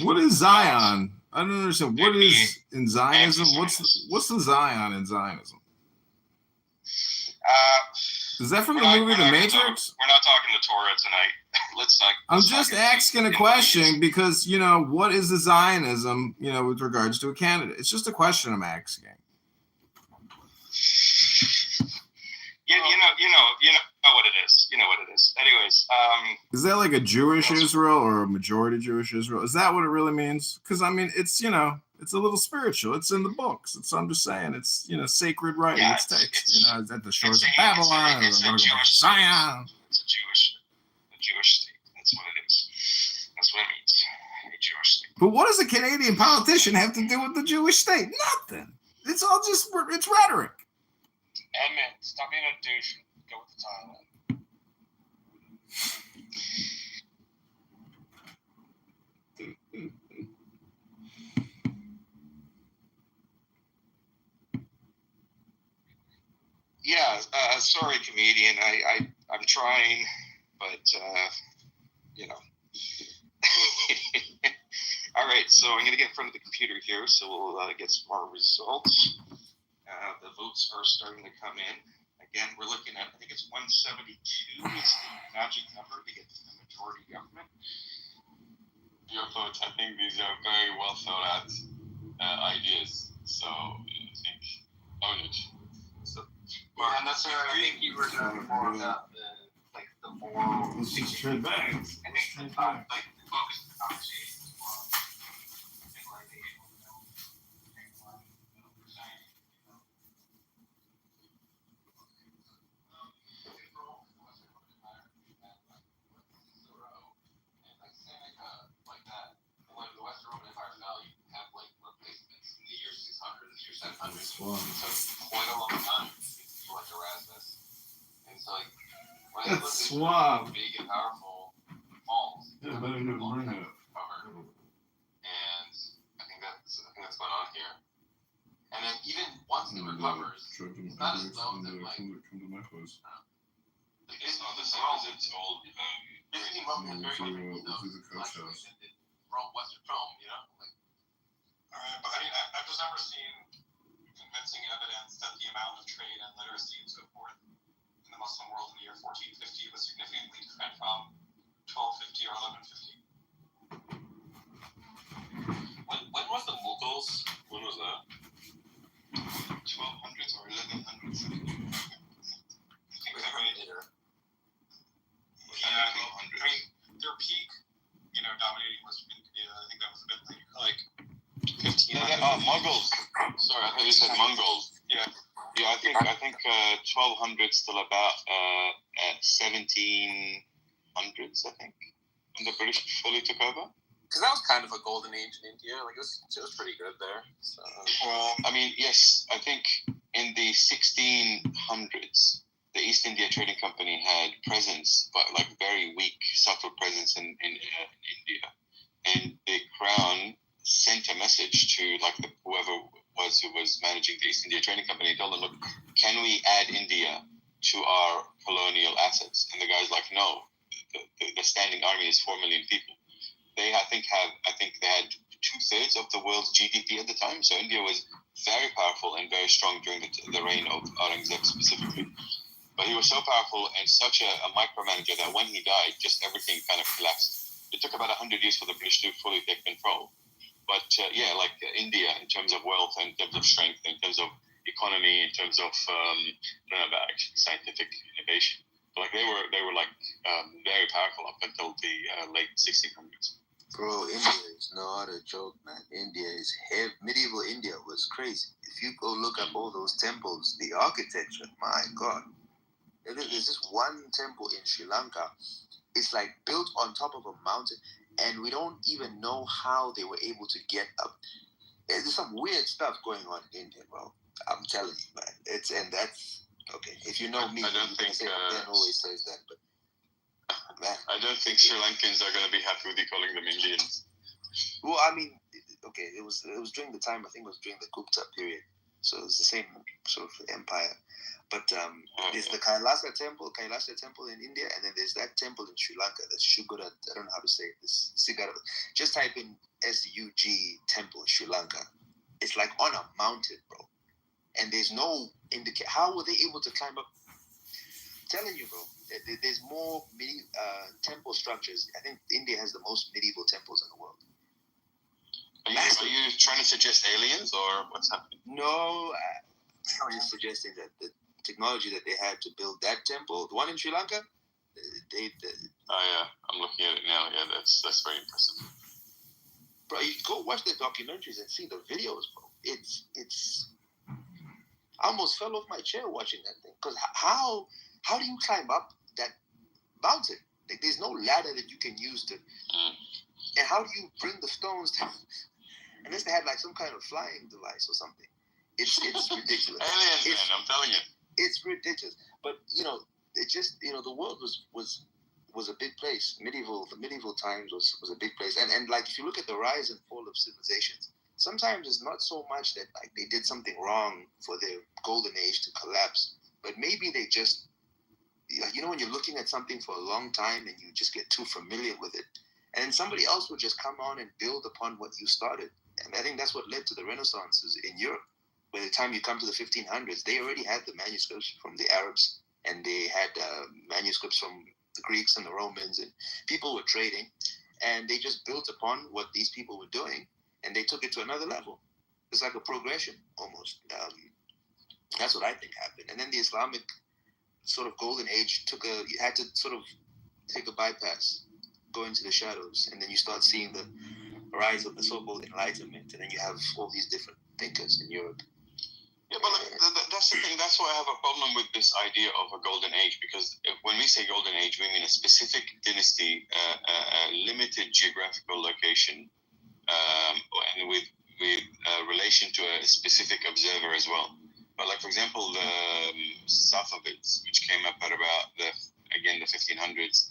What is Zion? I don't understand. What is in Zionism? What's the Zion in Zionism? Is that from the movie The Matrix? We're not talking the Torah tonight. I'm just asking a question because, what is the Zionism, with regards to a candidate? It's just a question I'm asking. You know what it is. You know what it is. Anyways, is that like a Jewish Israel or a majority Jewish Israel? Is that what it really means? Because it's it's a little spiritual. It's in the books. I'm just saying it's sacred writing. Yeah, it's text. It's at the shores of Babylon. It's a Jewish Zion. It's a Jewish state. That's what it is. That's what it means. A Jewish state. But what does a Canadian politician have to do with the Jewish state? Nothing. It's all just it's rhetoric. Edmund, stop being a douche and go with the timeline. Yeah, sorry, comedian. I'm trying, but All right, so I'm gonna get in front of the computer here, so we'll get some more results. The votes are starting to come in. Again, we're looking at, I think it's 172 is the magic number to get the majority government. Your thoughts, I think these are very well thought out ideas. So I think own it. So, and that's I think you were talking more about the moral. Let's just trade back. I think the focus of the conversation is more on civilization. So quite a long time to like Erasmus. And so like when I look at big and powerful falls, yeah, better than bring it. Cover. And I think that's going on here. And then even once it recovers, it's not as though that like come to my place. It's not the same as its old visiting Rome is very much Rome, Western Rome, like alright, but I mean I've just never seen convincing evidence that the amount of trade and literacy and so forth in the Muslim world in the year 1450 was significantly different from 1250 or 1150. When was the Mughals? When was that? 1200s or 1100s. I think they were later. Yeah, 1200s. I mean, their peak, dominating Western India, I think that was a bit later, like 1500s. Mongols. Sorry, I thought you said Mongols. Yeah. Yeah, I think 1200s till about 1700s, I think, when the British fully took over. Because that was kind of a golden age in India. Like it was pretty good there. So. Well, I mean, yes, I think in the 1600s, the East India Trading Company had presence, but like very weak, subtle presence in India, and the Crown sent a message to like whoever who was managing the East India Trading Company, told them, look, can we add India to our colonial assets? And the guy's like, no, the standing army is 4 million people. They I think they had 2/3 of the world's GDP at the time. So India was very powerful and very strong during the reign of Aurangzeb specifically. But he was so powerful and such a micromanager that when he died, just everything kind of collapsed. It took about 100 years for the British to fully take control. But India, in terms of wealth, in terms of strength, in terms of economy, in terms of I don't know about actually scientific innovation, but like they were very powerful up until the late 1600s. Bro, India is not a joke, man. India is heavy. Medieval India was crazy. If you go look up all those temples, the architecture, my God. There's this one temple in Sri Lanka. It's like built on top of a mountain, and we don't even know how they were able to get up. There's some weird stuff going on in India, bro. I'm telling you, man. That's okay. If you know me, I don't think Ben always says that, but man, I don't think Sri Lankans are going to be happy with you calling them Indians. Well, I mean, okay, it was during the time, I think it was during the Gupta period. So it's the same sort of empire. But there's the Kailasa temple in India, and then there's that temple in Sri Lanka, the Shugura, I don't know how to say it, this Sigara. Just type in SUG temple, Sri Lanka. It's like on a mountain, bro. And there's no indication. How were they able to climb up? I'm telling you, bro, there's more temple structures. I think India has the most medieval temples in the world. Are you trying to suggest aliens, or what's happening? No, I'm just suggesting that the technology that they had to build that temple, the one in Sri Lanka, oh yeah, I'm looking at it now. Yeah, that's very impressive. Bro, you go watch the documentaries and see the videos, bro. It's. I almost fell off my chair watching that thing, because how do you climb up that mountain? Like, there's no ladder that you can use to. And how do you bring the stones down? Unless they had like some kind of flying device or something. It's ridiculous. Aliens, man, I'm telling you. It's ridiculous. But it just the world was a big place. The medieval times was a big place. And like, if you look at the rise and fall of civilizations, sometimes it's not so much that like they did something wrong for their golden age to collapse, but maybe they just when you're looking at something for a long time and you just get too familiar with it, and then somebody else will just come on and build upon what you started. And I think that's what led to the Renaissances in Europe. By the time you come to the 1500s, they already had the manuscripts from the Arabs, and they had manuscripts from the Greeks and the Romans, and people were trading, and they just built upon what these people were doing, and they took it to another level. It's like a progression almost. That's what I think happened. And then the Islamic sort of golden age you had to sort of take a bypass, go into the shadows, and then you start seeing the rise of the so-called Enlightenment, and then you have all these different thinkers in Europe. Yeah, but that's the thing. That's why I have a problem with this idea of a golden age, because when we say golden age, we mean a specific dynasty, a limited geographical location, and with relation to a specific observer as well. But like, for example, the Safavids, which came up at about the 1500s,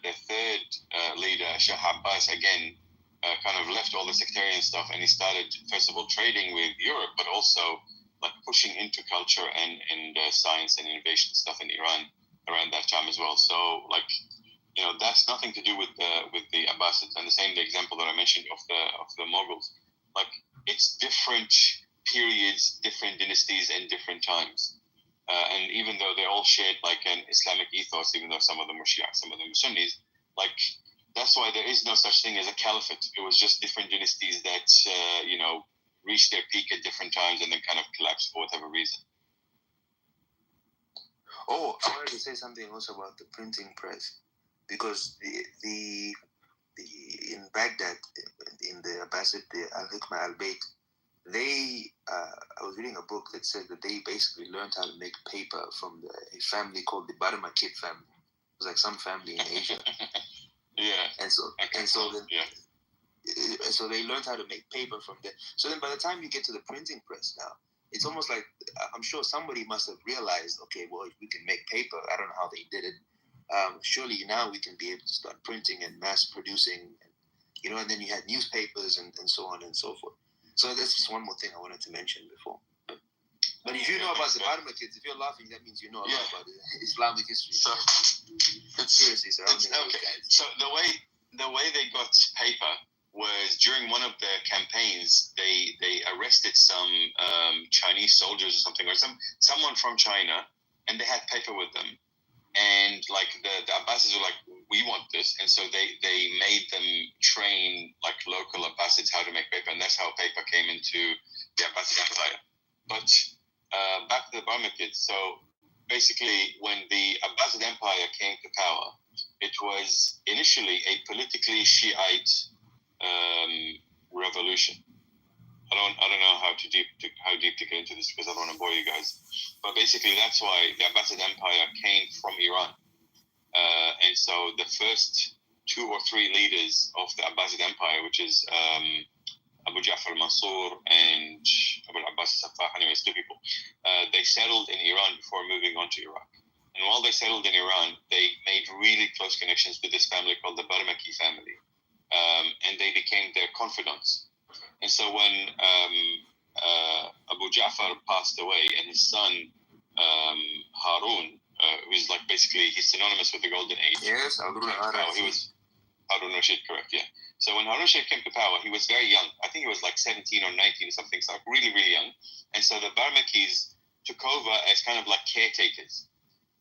the third leader, Shah Abbas, again, kind of left all the sectarian stuff, and he started, first of all, trading with Europe, but also like pushing into culture and science and innovation stuff in Iran around that time as well. So like, that's nothing to do with the Abbasids. And the same, the example that I mentioned of the Mughals, like, it's different periods, different dynasties, and different times. And even though they all shared like an Islamic ethos, even though some of them were Shia, some of them were Sunnis, like, that's why there is no such thing as a caliphate. It was just different dynasties that, reached their peak at different times and then kind of collapsed for whatever reason. Oh, I wanted to say something also about the printing press, because the in Baghdad, in the Abbasid, the Al-Hikmah al-Bayt, I was reading a book that said that they basically learned how to make paper from a family called the Barmakid family. It was like some family in Asia. Yeah. So they learned how to make paper from there. So then by the time you get to the printing press now, it's almost like, I'm sure somebody must have realized, okay, well, if we can make paper, I don't know how they did it. Surely now we can be able to start printing and mass producing, and then you had newspapers and so on and so forth. So that's just one more thing I wanted to mention before. But if you know about the Barmakids, if you're laughing, that means you know a lot about Islamic history. So conspiracy surrounding those guys. So the way they got paper was during one of their campaigns. They arrested some Chinese soldiers or something, or someone from China, and they had paper with them. And like the Abbasids were like, we want this, and so they made them train like local Abbasids how to make paper, and that's how paper came into the Abbasid Empire. But back to the Barmakids. So basically, when the Abbasid Empire came to power, it was initially a politically Shiite revolution. I don't know how deep to get into this, because I don't want to bore you guys. But basically, that's why the Abbasid Empire came from Iran. And so the first 2 or 3 leaders of the Abbasid Empire, which is Abu Ja'far al-Mansur and Abu al-Abbas al-Saffah, anyways, 2 people, they settled in Iran before moving on to Iraq. And while they settled in Iran, they made really close connections with this family called the Barmaki family. And they became their confidants. And so when Abu Abu Ja'far passed away, and his son Harun, who's like basically he's synonymous with the Golden Age. Yes, He was Harun Rashid, correct? Yeah. So when Harun Rashid came to power, he was very young. I think he was like 17 or 19 or something, so like really, really young. And so the Barmakis took over as kind of like caretakers.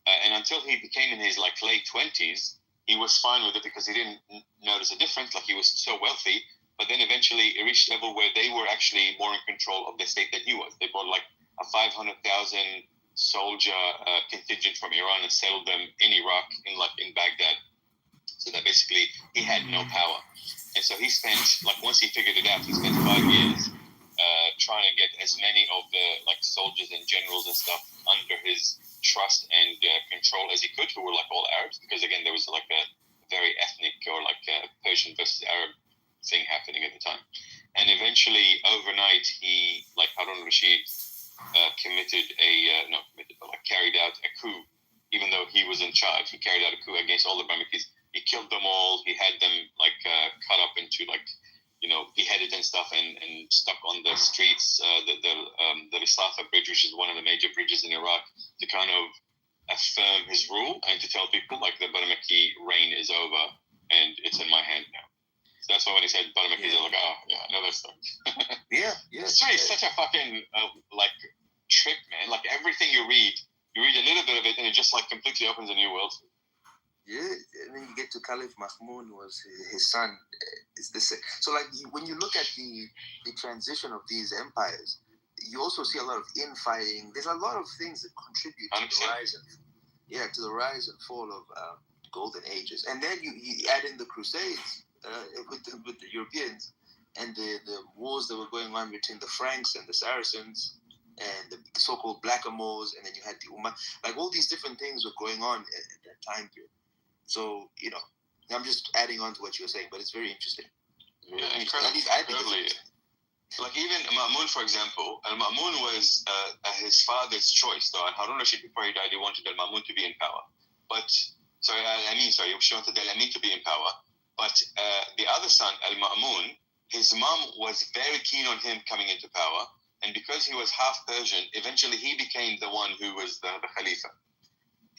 And until he became in his like late 20s, he was fine with it because he didn't notice a difference. Like he was so wealthy, but then eventually it reached a level where they were actually more in control of the state than he was. They brought like a 500,000 soldier contingent from Iran and settled them in Iraq, in Baghdad. So that basically he had no power. And so he spent, like once he figured it out, he spent 5 years trying to get as many of the like soldiers and generals and stuff under his trust and control as he could, who were like all Arabs, because again there was like a very ethnic or like a Persian versus Arab thing happening at the time. And eventually overnight he, like Harun Rashid, carried out a coup. Even though he was in charge, he carried out a coup against all the Barmakis. He killed them all. He had them cut up into beheaded and stuff, and stuck on the streets. The Risafa Bridge, which is one of the major bridges in Iraq, to kind of affirm his rule and to tell people like the Barmaki reign is over and it's in my hand now. So that's why when he said Barmaki, they're like, oh yeah, I know that stuff. Yeah. It's such a fucking trick, man. Like everything you read a little bit of it, and it just like completely opens a new world. Yeah, and then you get to Caliph Mahmoud, who was his son. It's this. So, like, when you look at the transition of these empires, you also see a lot of infighting. There's a lot of things that contribute to 100%. the rise and fall of golden ages. And then you add in the Crusades with the Europeans and the wars that were going on between the Franks and the Saracens and the so-called blackamoors, and then you had the Ummah. Like, all these different things were going on at that time period. So, I'm just adding on to what you were saying, but it's very interesting. Yeah, incredibly. Like even Ma'mun, for example, Al-Ma'mun was his father's choice, though. And Harun Rashid, before he died, he wanted Al-Ma'mun to be in power. She wanted Al-Amin to be in power. But the other son, Al-Ma'mun, his mom was very keen on him coming into power. And because he was half Persian, eventually he became the one who was the Khalifa.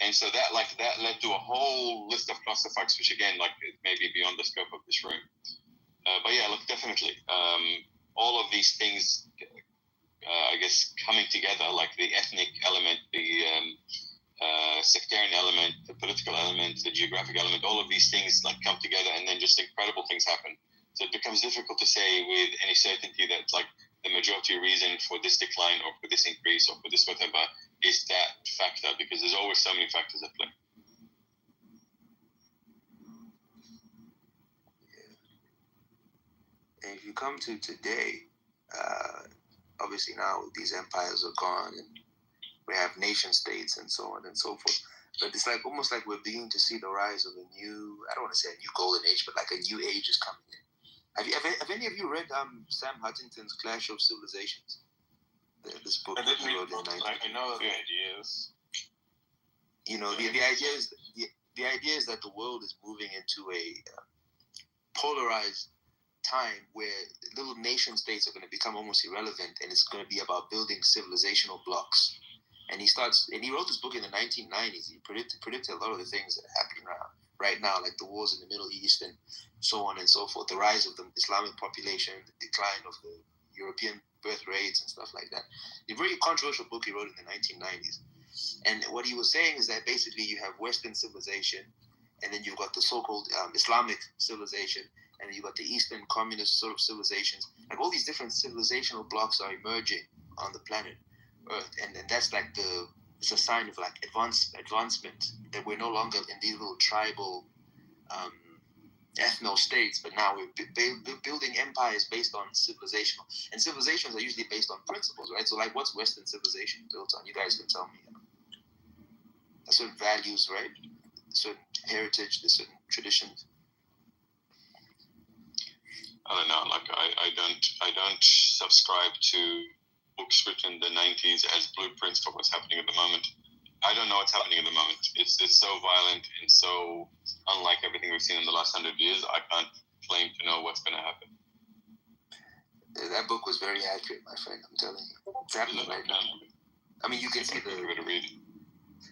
And so that led to a whole list of clusterfucks, which again, it may be beyond the scope of this room. But yeah, definitely. All of these things, I guess, coming together, like the ethnic element, the sectarian element, the political element, the geographic element, all of these things come together, and then just incredible things happen. So it becomes difficult to say with any certainty that the majority reason for this decline or for this increase or for this whatever is that factor, because there's always so many factors at play. And if you come to today, obviously now these empires are gone and we have nation states and so on and so forth. But it's almost like we're beginning to see the rise of a new, I don't want to say a new golden age, but a new age is coming in. Have any of you read Sam Huntington's Clash of Civilizations? This book that he wrote in 19. I know the ideas. The idea is that the world is moving into a polarized time where little nation states are going to become almost irrelevant, and it's going to be about building civilizational blocks. And he wrote this book in the 1990s. He predicted a lot of the things that are happening right now, like the wars in the Middle East and so on and so forth, the rise of the Islamic population, the decline of the European birth rates and stuff like that. A very controversial book he wrote in the 1990s. And what he was saying is that basically you have Western civilization, and then you've got the so-called Islamic civilization, and then you've got the Eastern communist sort of civilizations. Like all these different civilizational blocks are emerging on the planet Earth, and that's it's a sign of advancement, that we're no longer in these little tribal ethno states, but now we're building empires based on civilizational, and civilizations are usually based on principles, right? So what's Western civilization built on? You guys can tell me. Certain values, right? Certain heritage, there's certain traditions. I don't know. I don't subscribe to books written in the 90s as blueprints for what's happening at the moment. I don't know what's happening at the moment. It's so violent and so unlike everything we've seen in the last 100 years. I can't claim to know what's going to happen. That book was very accurate, my friend. I'm telling you, it's happening right now. I mean, you can see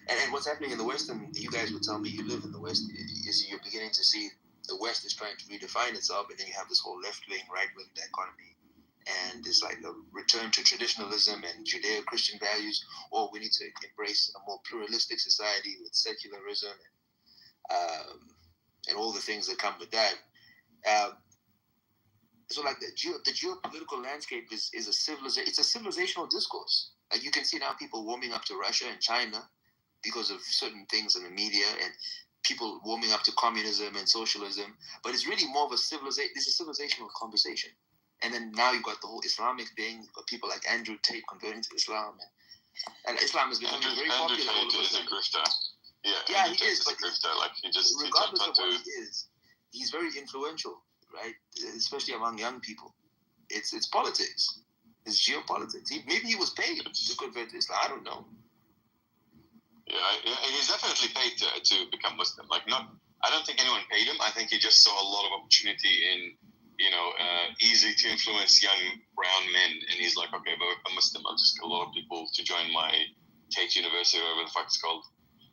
and what's happening in the West, and you guys would tell me you live in the West, is you're beginning to see the West is trying to redefine itself, and then you have this whole left-wing, right-wing dichotomy, and it's like a return to traditionalism and Judeo-Christian values, or we need to embrace a more pluralistic society with secularism and all the things that come with that. So like the geopolitical landscape is a civilization. It's a civilizational discourse. Like you can see now people warming up to Russia and China because of certain things in the media, and people warming up to communism and socialism. But it's really more of a civilization. This is a civilizational conversation. And then now you've got the whole Islamic thing. You've got people like Andrew Tate converting to Islam, and Islam has become very popular. Andrew Tate is a grifter. Yeah, he is. But a grifter. Like regardless of what he is, he's very influential, right? Especially among young people. It's politics. It's geopolitics. Maybe he was paid to convert to Islam. I don't know. Yeah, he's definitely paid to become Muslim. Like, I don't think anyone paid him. I think he just saw a lot of opportunity in, easy to influence young brown men. And he's like, okay, but if I'm Muslim, I'll just get a lot of people to join my Tate University, or whatever the fuck it's called.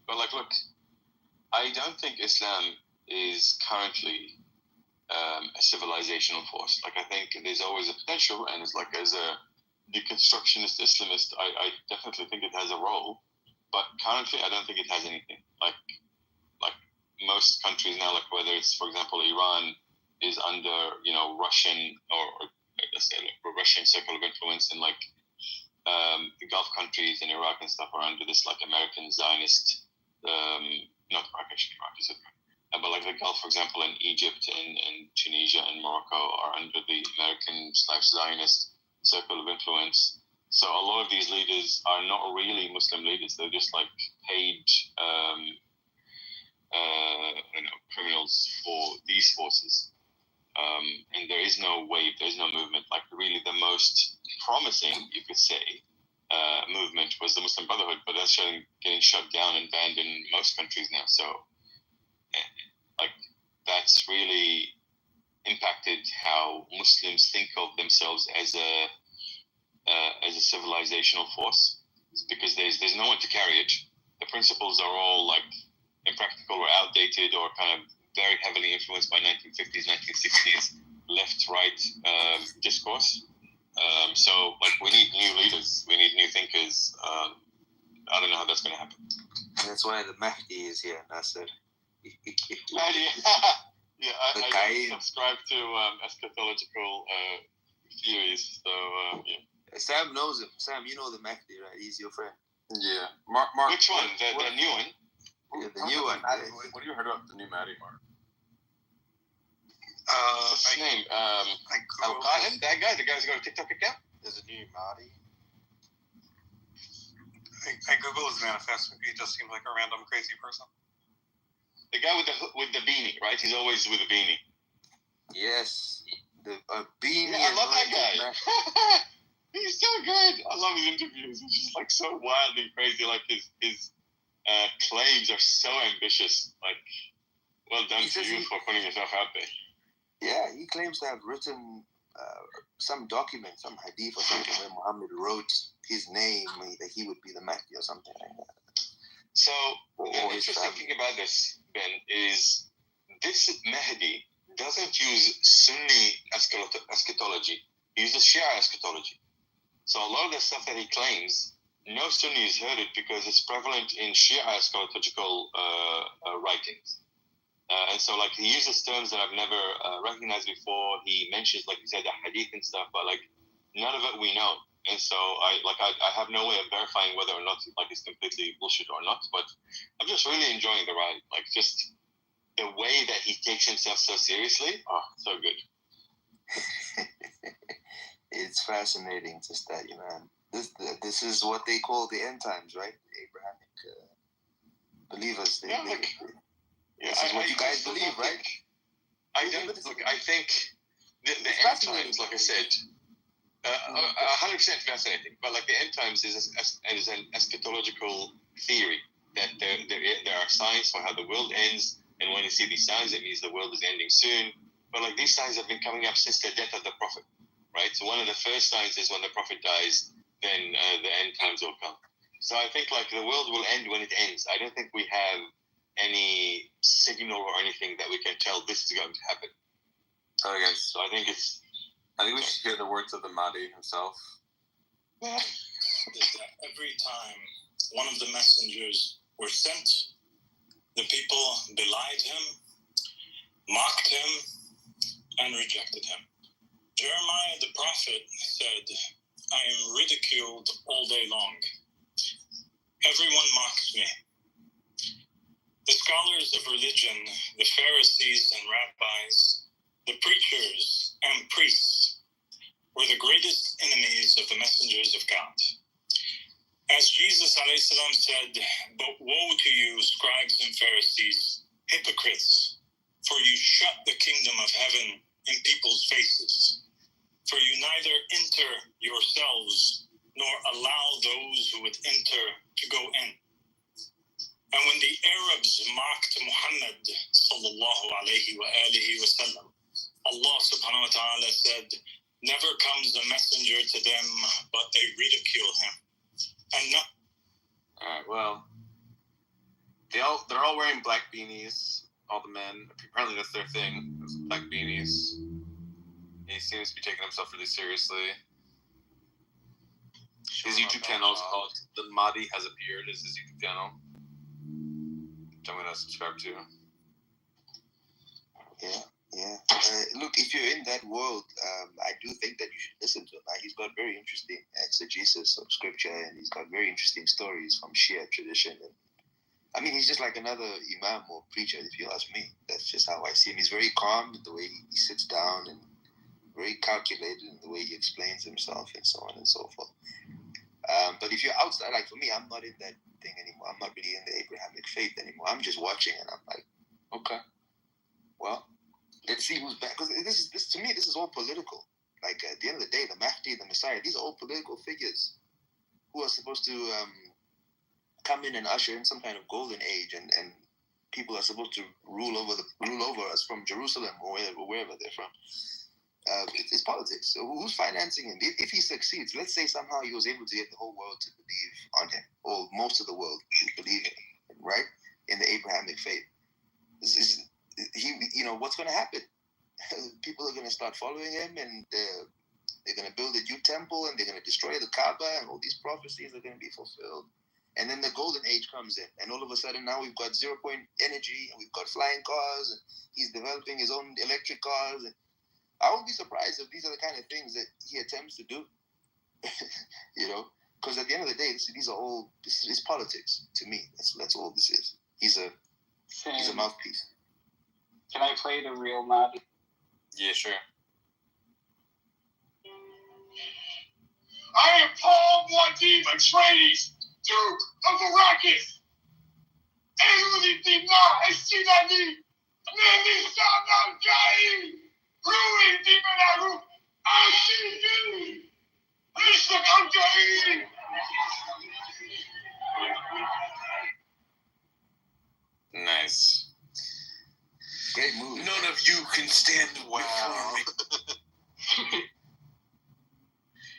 But like, look, I don't think Islam is currently a civilizational force. Like, I think there's always a potential, and it's like, as a deconstructionist Islamist, I definitely think it has a role. But currently, I don't think it has anything. Like most countries now, like whether it's, for example, Iran is under, Russian or let's say like Russian circle of influence, and like the Gulf countries and Iraq and stuff are under this like American Zionist, not Iraq, is it? But like the Gulf, for example, and Egypt and Tunisia and Morocco are under the American/Zionist circle of influence. So a lot of these leaders are not really Muslim leaders. They're just like paid, criminals for these forces. And there is no wave, there is no movement. Like really the most promising, you could say, movement was the Muslim Brotherhood, but that's getting shut down and banned in most countries now. So like that's really impacted how Muslims think of themselves as a civilizational force, because there's no one to carry it. The principles are all like impractical or outdated, or kind of very heavily influenced by 1950s, 1960s left-right discourse. So like we need new leaders, we need new thinkers. I don't know how that's going to happen. That's why the Mahdi is here, Nasser. Mahdi, yeah, I subscribe to eschatological theories. So yeah. Sam knows him. Sam, you know the Mahdi, right? He's your friend. Yeah. Mark. Which one? The new one? Yeah, the new one. What do you heard about the new Mahdi, Mark? What's his name? That guy. The guy's got a TikTok account. There's a new Mahdi. I Googled his manifesto. He just seemed like a random crazy person. The guy with the beanie, right? He's always with a beanie. Yes, the beanie. Yeah, I love that guy. He's so good. I love his interviews. He's just like so wildly crazy. Like his claims are so ambitious. Like, well done to you for putting yourself out there. Yeah, he claims to have written some document, some hadith or something, where Muhammad wrote his name, that he would be the Mahdi or something like that. So the interesting thing about this, Ben, is this Mahdi doesn't use Sunni eschatology. He uses Shia eschatology. So a lot of the stuff that he claims, no Sunni has heard it because it's prevalent in Shia eschatological writings. And so, like, he uses terms that I've never recognized before. He mentions, like you said, the hadith and stuff, but, like, none of it we know. And so, I have no way of verifying whether or not, like, it's completely bullshit or not. But I'm just really enjoying the ride. Like, just the way that he takes himself so seriously. Oh, so good. It's fascinating to study, man. This is what they call the end times, right? The Abrahamic believers. This is what you guys believe, right? I think the end times, like I said, 100% fascinating. But like the end times is an eschatological theory that there are signs for how the world ends, and when you see these signs, it means the world is ending soon. But like these signs have been coming up since the death of the Prophet. right? So one of the first signs is when the prophet dies, then the end times will come. So I think like the world will end when it ends. I don't think we have any signal or anything that we can tell this is going to happen. Okay, guys. So I think we should hear the words of the Mahdi himself. Is that every time one of the messengers were sent, the people belied him, mocked him, and rejected him. Jeremiah the prophet said, I am ridiculed all day long. Everyone mocks me. The scholars of religion, the Pharisees and rabbis, the preachers and priests were the greatest enemies of the messengers of God. As Jesus ﷺ said, but woe to you, scribes and Pharisees, hypocrites, for you shut the kingdom of heaven in people's faces. For you neither enter yourselves nor allow those who would enter to go in. And when the Arabs mocked Muhammad sallallahu alayhi wa alihi wa sallam, Allah subhanahu wa ta'ala said, never comes a messenger to them, but they ridicule him. And not. Alright, well, they're all wearing black beanies, all the men. Apparently that's their thing, is black beanies. He seems to be taking himself really seriously. His YouTube channel is called The Mahdi Has Appeared, is his YouTube channel. Which I'm going to subscribe to. Yeah. Look, if you're in that world, I do think that you should listen to him. He's got very interesting exegesis of scripture, and he's got very interesting stories from Shia tradition. And I mean, he's just like another imam or preacher, if you ask me. That's just how I see him. He's very calm in the way he sits down, and very calculated in the way he explains himself, and so on and so forth. But if you're outside, like for me, I'm not in that thing anymore. I'm not really in the Abrahamic faith anymore. I'm just watching, and I'm like, okay, well, let's see who's back. Because this to me, this is all political. Like at the end of the day, the Mahdi, the Messiah, these are all political figures who are supposed to come in and usher in some kind of golden age, and people are supposed to rule over us from Jerusalem or wherever they're from. It's politics. So who's financing him? If he succeeds, let's say somehow he was able to get the whole world to believe on him, or most of the world to believe in him, right? In the Abrahamic faith. What's going to happen? People are going to start following him, and they're going to build a new temple, and they're going to destroy the Kaaba, and all these prophecies are going to be fulfilled. And then the golden age comes in, and all of a sudden now we've got 0-point energy, and we've got flying cars, and he's developing his own electric cars. And I won't be surprised if these are the kind of things that he attempts to do. Because at the end of the day, this is politics to me. That's all this is. He's a mouthpiece. Can I play the real Mahdi? Yeah, sure. I am Paul Muad'Dib Atreides, Duke of Arrakis. Ehudi Dima Estinani, Melisana Gai, Ruin Dimenaru, Ashidi, Ishak Gai. Nice. Great move. None of you can stand before me.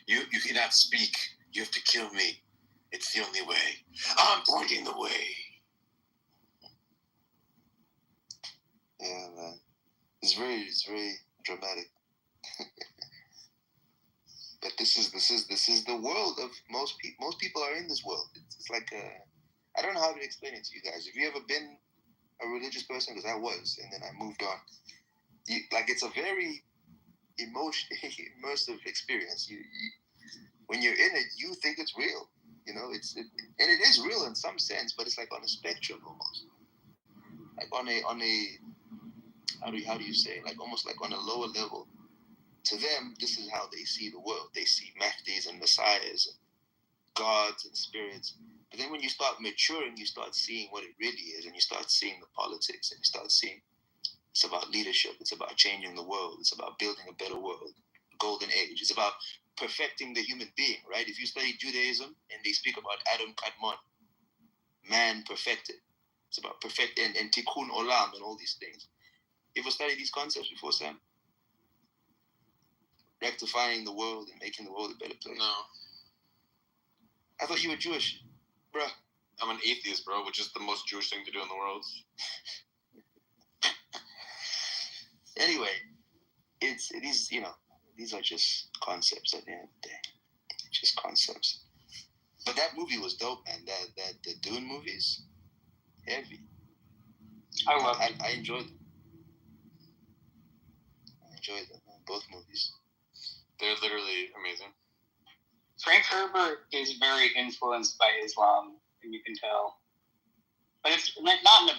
You cannot speak. You have to kill me. It's the only way. I'm pointing the way. Yeah, man. It's very dramatic. But this is the world of most people. Most people are in this world. It's like I don't know how to explain it to you guys. Have you ever been a religious person? Because I was, and then I moved on. It's a very immersive experience. When you're in it, you think it's real. And it is real in some sense, but it's like on a spectrum almost. Like on a how do you say? Like almost like on a lower level. To them, this is how they see the world. They see Mahdis and Messiahs, and gods and spirits. But then when you start maturing, you start seeing what it really is, and you start seeing the politics, and you start seeing it's about leadership. It's about changing the world. It's about building a better world, golden age. It's about perfecting the human being, right? If you study Judaism and they speak about Adam Kadmon, man perfected. It's about perfect and tikkun olam and all these things. You ever studied these concepts before, Sam? rectifying the world and making the world a better place. No. I thought you were Jewish, bruh. I'm an atheist, bro, which is the most Jewish thing to do in the world. Anyway, these are just concepts at the end of the day. Just concepts. But that movie was dope, man. The Dune movies, heavy. I enjoyed them. Both movies. They're literally amazing. Frank Herbert is very influenced by Islam, and you can tell. But it's like not in a.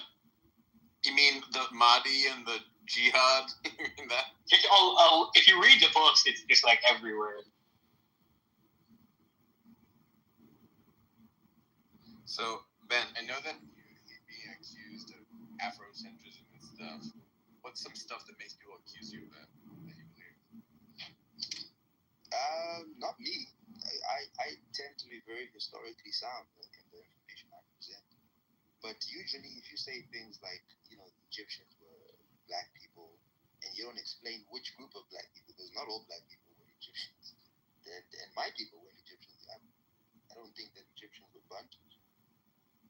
You mean the Mahdi and the Jihad? You mean that? If you read the books, it's just like everywhere. So, Ben, I know that you're being accused of Afrocentrism and stuff. What's some stuff that makes people accuse you of that you believe? Not me. I tend to be very historically sound in the information I present. But usually, if you say things like, the Egyptians were black people, and you don't explain which group of black people, because not all black people were Egyptians, and my people were Egyptians. I don't think that Egyptians were Bantous.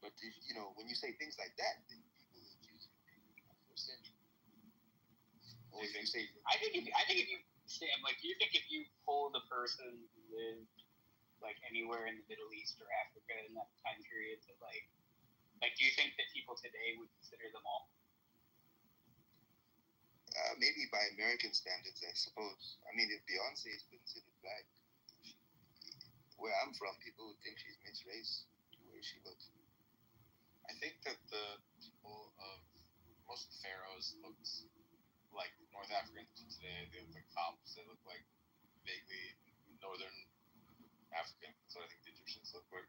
But if when you say things like that, then people accuse you of being Afrocentric. Or if you say, I think if you say, like, you think if you pulled a person who lived like anywhere in the Middle East or Africa in that time period, that like do you think that people today would consider them all? Maybe by American standards, I suppose. I mean, if Beyonce is considered black, where I'm from, people would think she's mixed race the way she looks. I think that the people of most of the pharaohs looked like North Africans today. They look like Copts. They look like vaguely northern African. That's what I think the Egyptians look like.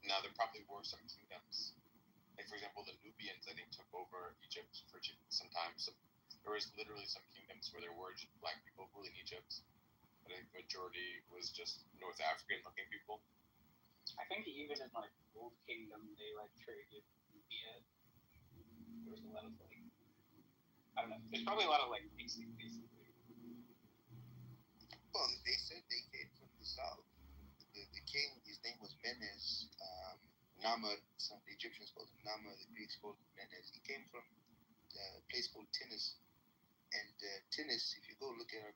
Now, there probably were some kingdoms. Like, for example, the Nubians, I think, took over Egypt for some time. So there was literally some kingdoms where there were black people ruling Egypt. But I think the majority was just North African-looking people. I think even in like Old Kingdom, they like traded Nubia. There was a lot of like, I don't know. There's probably a lot of like mixing, basically. Well, they said they came from the south. The king, his name was Menes. Namar, the Egyptians called him Namar, the Greeks called him Menes. He came from a place called Tinis. And Tinis, if you go look at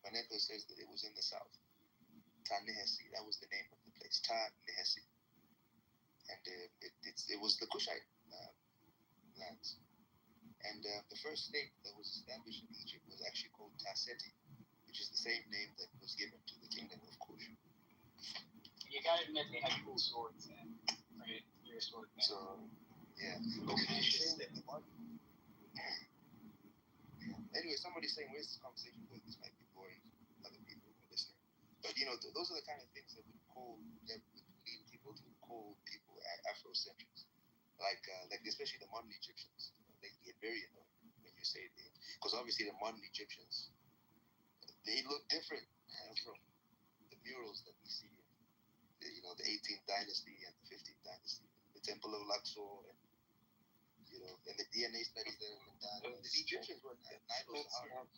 Manetho says that it was in the south. Ta-Nehesi, that was the name of the place. Ta-Nehesi. And it was the Kushite lands. And the first state that was established in Egypt was actually called Taseti, which is the same name that was given to the kingdom of Kush. You gotta admit they had cool swords then, right? Your sword man. So, yeah. Anyway, somebody's saying, where's this conversation going? This might be boring to other people who are listening. But, those are the kind of things that would lead people to call people Afrocentrics. Like especially the modern Egyptians. They get very annoyed when you say it. Because obviously the modern Egyptians, they look different from the murals that we see in the 18th dynasty and the 15th dynasty, the Temple of Luxor, and the DNA studies that have been done. The Egyptians were Nile-Sahara.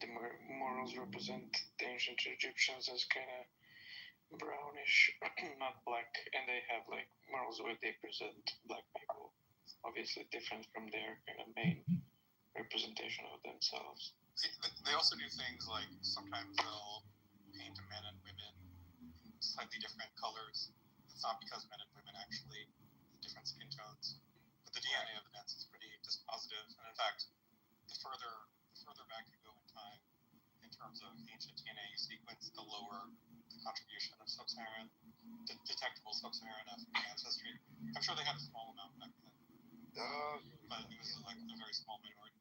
The morals represent the ancient Egyptians as kind of brownish, not black, and they have like morals where they present black people, obviously different from their kind of main representation of themselves. They also do things like sometimes they'll paint men and women in slightly different colors. It's not because men and women actually have different skin tones, but the DNA evidence is pretty dispositive. And in fact, the further back you go in time, in terms of ancient DNA sequence, the lower the contribution of sub-Saharan, detectable sub-Saharan African ancestry. I'm sure they had a small amount back then, but it was like a very small minority.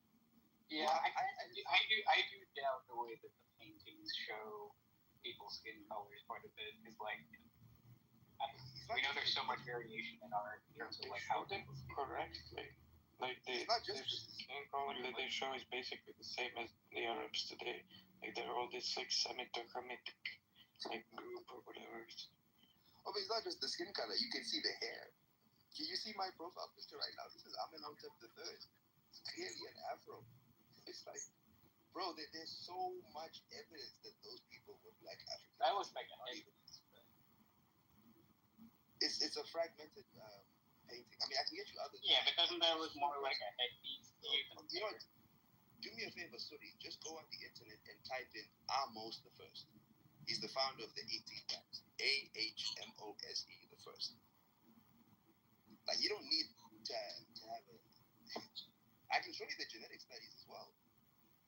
Yeah, I do doubt the way that the paintings show people's skin colors quite a bit, because like we know there's so much variation in art in terms of like how them correctly. Like the skin color that they show is basically the same as the Arabs today. Like they're all this like Semito-Hamitic like group or whatever. Oh, but it's not just the skin color. You can see the hair. Can you see my profile picture right now? This is Amenhotep III. It's clearly an afro. It's like, bro, there's so much evidence that those people were black Africans. That was like a headpiece. It's a fragmented painting. I mean, I can get you others. Yeah, but doesn't that look more like a headpiece to you? You know what? Do me a favor, Suri. Just go on the internet and type in Amos the First. He's the founder of the 18 Banks. AHMOSE the First. Like, you don't need to have a. I can show you the genetic studies as well.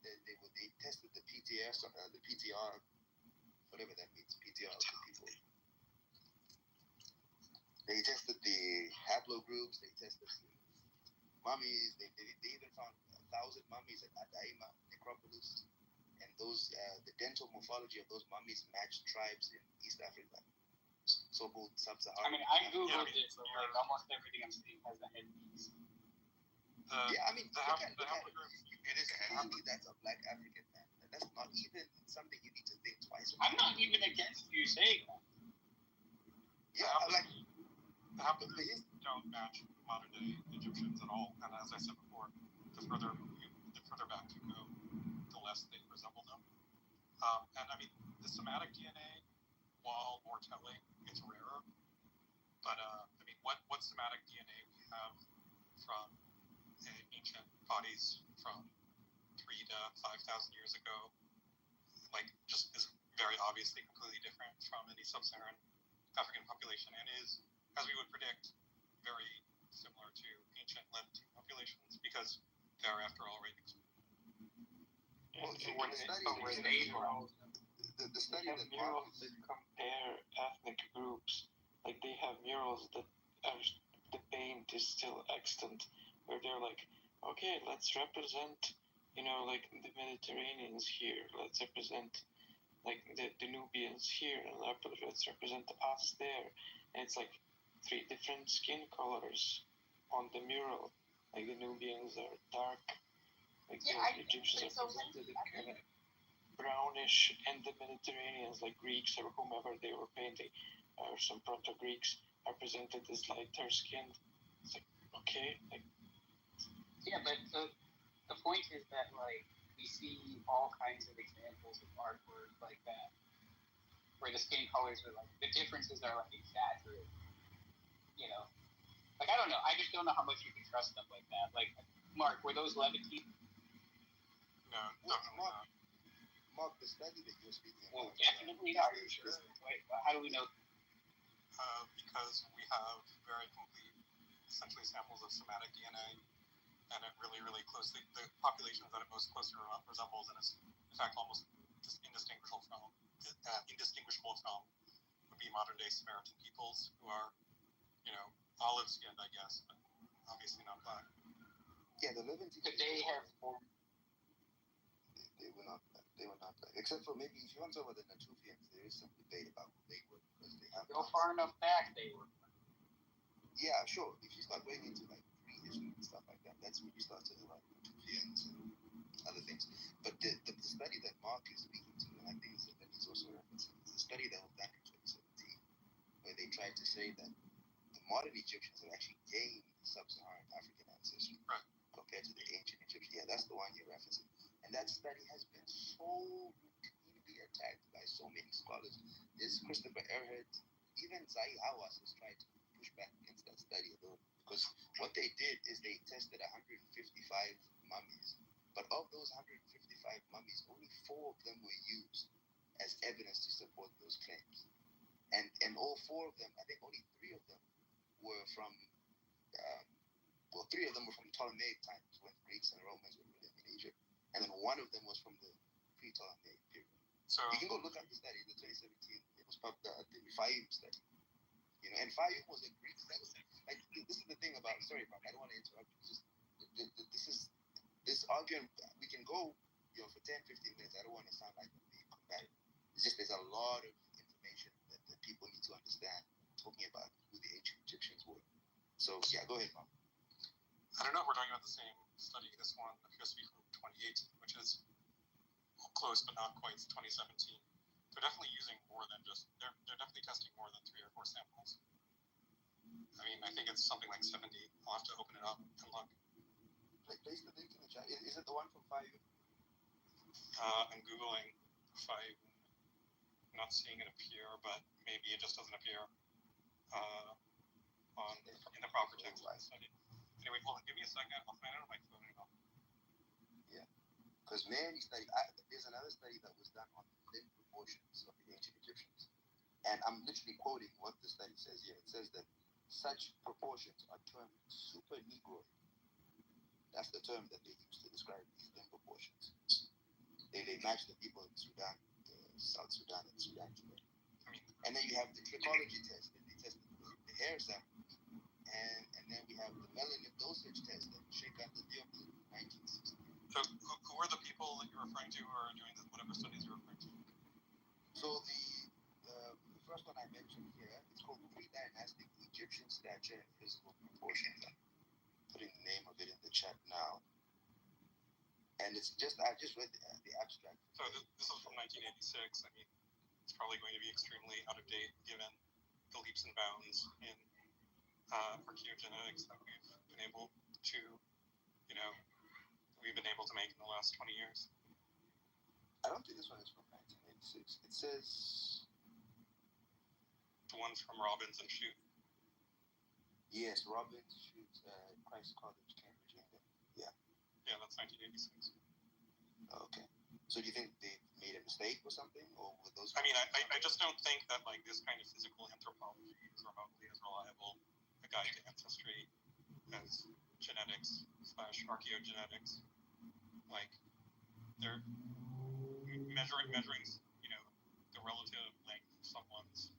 They tested the PTR, whatever that means, PTR of the people. They tested the haplogroups. They tested the mummies. They even found 1,000 mummies at Adaima necropolis, and those the dental morphology of those mummies matched tribes in East Africa, so-called sub-Saharan. I mean, I googled it, so like almost everything I'm seeing has a headpiece. I mean, the look at it. haplogroup. It is clearly that's a black African man. That's not even something you need to think twice about. I'm not even against you saying that. Yeah, like The haplogroups don't match modern day Egyptians at all, and as I said before, the further back you go, the less they resemble them. And I mean, the somatic DNA, while more telling, it's rarer. But I mean, what somatic DNA we have from ancient bodies from 3,000 to 5,000 years ago, like, just is very obviously completely different from any sub-Saharan African population, and is, as we would predict, very similar to ancient Levantine populations, because they are, after all, right next to And when the the study that murals that compare ethnic groups, like they have murals that are, the paint is still extant, where they're like, okay, let's represent, like the Mediterraneans here, let's represent like the Nubians here, and let's represent us there. And it's like 3 different skin colors on the mural. Like the Nubians are dark, like the Egyptians are presented in kind of brownish, and the Mediterraneans, like Greeks or whomever they were painting, or some proto-Greeks, are presented as lighter skinned. It's like, okay, like. Yeah, but the point is that, like, we see all kinds of examples of artwork like that, where the skin colors are like, the differences are like exaggerated. Like, I don't know. I just don't know how much you can trust them like that. Like, Mark, were those Levantine? No, Mark, the study that you're speaking Well, about. definitely not. Are you sure? Wait, how do we know? because we have very complete, essentially, samples of somatic DNA, and it really, really closely, the populations that it most closely resembles, and is in fact almost indistinguishable from, would be modern day Samaritan peoples, who are, olive skinned, I guess, but obviously not black. Yeah, the Levantine. Could they have formed? They were not black. They were not black. Except for maybe if you want to talk about the Natufians, there is some debate about who they were, because they have. Go far enough back, they were. Yeah, sure. If you start going into like prehistory and stuff like that, that's when you start to like Natufians and other things. But the study that Mark is speaking to, and I think that he's also referencing, is the study that was done in 2017, where they tried to say that the modern Egyptians have actually gained sub-Saharan African ancestry compared to the ancient Egyptians. Yeah, that's the one you're referencing. And that study has been so routinely attacked by so many scholars. There's Christopher Earhart, even Zahi Hawass has tried to push back against that study alone. Because what they did is they tested 155 mummies. But of those 155 mummies, only 4 of them were used as evidence to support those claims. And all 4 of them, I think only 3 of them were from, 3 of them were from Ptolemaic times, when Greeks and Romans were living in Egypt. And then 1 of them was from the pre-Ptolemaic period. So you can go look up the study, the 2017. It was the Fayum study. And Fayum was a Greek study. Like, this is the thing about. Sorry, Mark, I don't want to interrupt you. This argument. We can go, for 10, 15 minutes. I don't want to sound like I'm being combative. It's just there's a lot of information that people need to understand talking about who the ancient Egyptians were. So yeah, go ahead, Mark. I don't know if we're talking about the same study. This one appears to be from 2018, which is close but not quite 2017. They're definitely using more than just, they're definitely testing more than 3 or 4 samples. I mean, I think it's something like 70. I'll have to open it up and look. Place the link in the chat. Is it the one from Fayum? I'm Googling Fayoum. I'm not seeing it appear, but maybe it just doesn't appear in the proper text of the study. Anyway, hold on, give me a second. I'll find it on my phone. Because many studies, there's another study that was done on the limb proportions of the ancient Egyptians. And I'm literally quoting what the study says here. It says that such proportions are termed super negroid. That's the term that they use to describe these limb proportions. They match the people in Sudan, South Sudan, and Sudan today. And then you have the clickology test, and they tested the hair sample. And then we have the melanin dosage test that Sheikh Abdul Diop did in 1960. So who are the people that you're referring to who are doing this, whatever studies you're referring to? So the first one I mentioned here, it's called Pre-Dynastic Egyptian Stature and Physical Proportions. I'm putting the name of it in the chat now. And I just read the abstract. So this is from 1986. I mean, it's probably going to be extremely out of date given the leaps and bounds in archaeogenetics that we've been able to, make in the last 20 years. I don't think this one is from 1986. It says the ones from Robbins and Shute. Yes, Robbins, Shute, Christ College, Cambridge, England. Yeah. Yeah, that's 1986. Okay. So do you think they made a mistake or something, or were those? I mean, I just don't think that like this kind of physical anthropology is remotely as reliable a guide to ancestry as genetics / archaeogenetics. Like they're measuring, the relative length of someone's,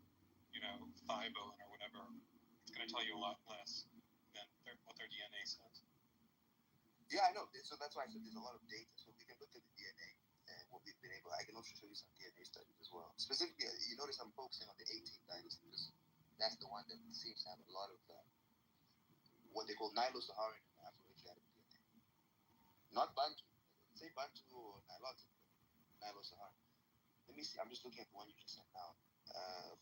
thigh bone or whatever. It's going to tell you a lot less than what their DNA says. Yeah, I know. So that's why I said there's a lot of data. So we can look at the DNA and what we've been able. I can also show you some DNA studies as well. Specifically, you notice I'm focusing on the 18th dynasty because that's the one that seems to have a lot of what they call Nilo-Saharan and Afro-Asiatic DNA. Not Bantu. Say Bantu or Nilotic, Nilo-Saharan. Let me see. I'm just looking at the one you just sent now.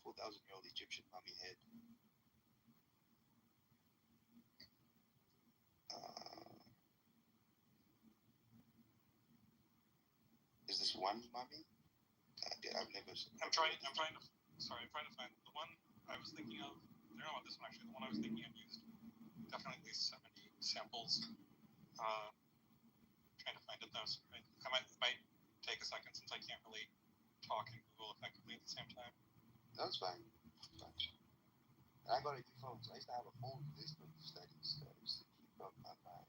4,000-year-old Egyptian mummy head. Is this one mummy? I've never seen. I'm trying to find the one I was thinking of. I don't know about this one actually. The one I was thinking of used definitely at least 70 samples. Trying to find it though. So I might take a second since I can't really talk and Google effectively at the same time. That's fine. And I got a new phone, so I used to have a whole list of studies that I used to keep up my mind.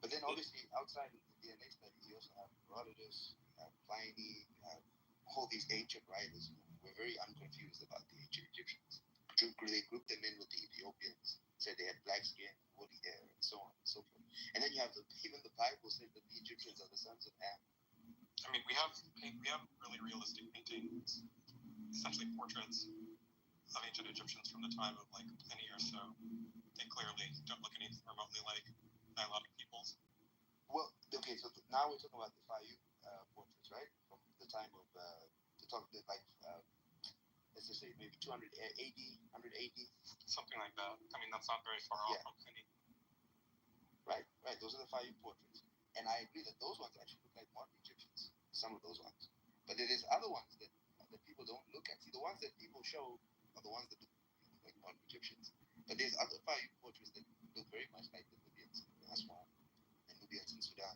But then obviously outside of the DNA studies, you also have Herodotus, you have Pliny, you have all these ancient writers who were very unconfused about the ancient Egyptians. They grouped them in with the Ethiopians, said they had black skin, woolly hair, and so on and so forth. And then you have even the Bible said that the Egyptians are the sons of Ham. I mean, we have really realistic paintings, essentially portraits of ancient Egyptians from the time of like Pliny or so. They clearly don't look anything remotely like Nilotic peoples. Well, okay, so now we're talking about the Fayoum portraits, right? From the time of let's just say maybe 200 AD, 100 AD. Something like that. I mean, that's not very far off from Pliny. Right. Those are the Fayoum portraits. And I agree that those ones actually look like modern Egyptians, some of those ones. But there's other ones that people don't look at. See, the ones that people show are the ones that look like modern Egyptians. But there's other Fayoum portraits that look very much like the Nubians in Aswan and Nubians in Sudan.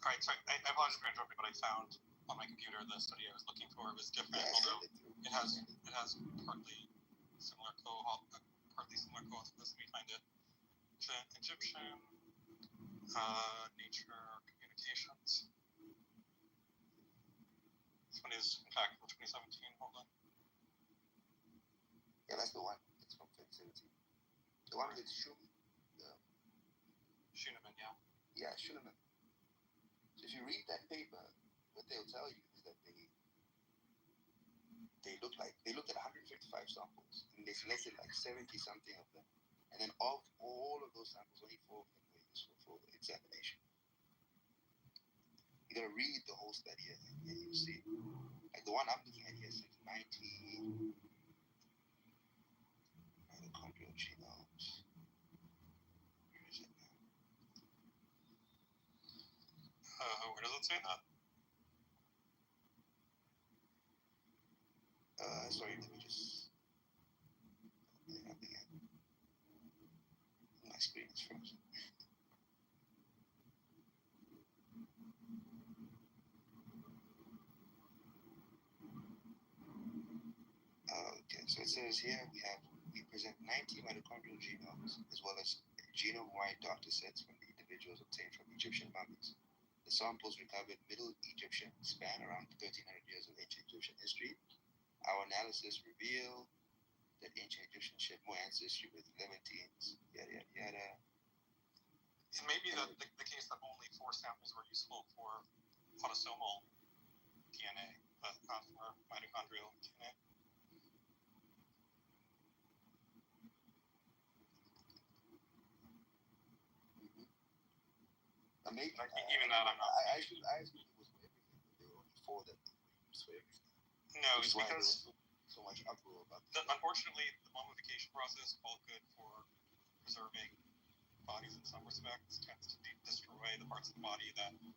All right, sorry, I apologize for interrupting, but I found on my computer the study I was looking for was different, although it has partly similar cohorts. Let me find it. Egyptian nature communications. This one is in fact from 2017. Hold on. Yeah, that's the one. It's from 2017. The one with Schumann. Schumann, yeah. Yeah, Schumann. So if you read that paper, what they'll tell you is that they looked at 155 samples and they selected like 70 something of them, and then of all of those samples, only 4 of them were useful for examination. You gotta read the whole study and you see. Like the one I'm looking at here says 90 mitochondrial genomes. Where is it now? doesn't say that. Sorry, let me just. My screen is frozen. Okay, so it says here we present 90 mitochondrial genomes as well as genome-wide data sets from the individuals obtained from Egyptian mummies. The samples recovered Middle Egyptian span around 1,300 years of ancient Egyptian history. Our analysis revealed that ancient Egyptians shared more ancestry with Levantines, yada yada yada. It may be the case that only 4 samples were useful for autosomal DNA, but not for mitochondrial DNA. Maybe Even that, I'm not. I assume it was for everything, but there were only 4 that were used for everything. No, Which it's is why there because was so much uproar about unfortunately the mummification process, while good for preserving bodies in some respects, tends to destroy the parts of the body that we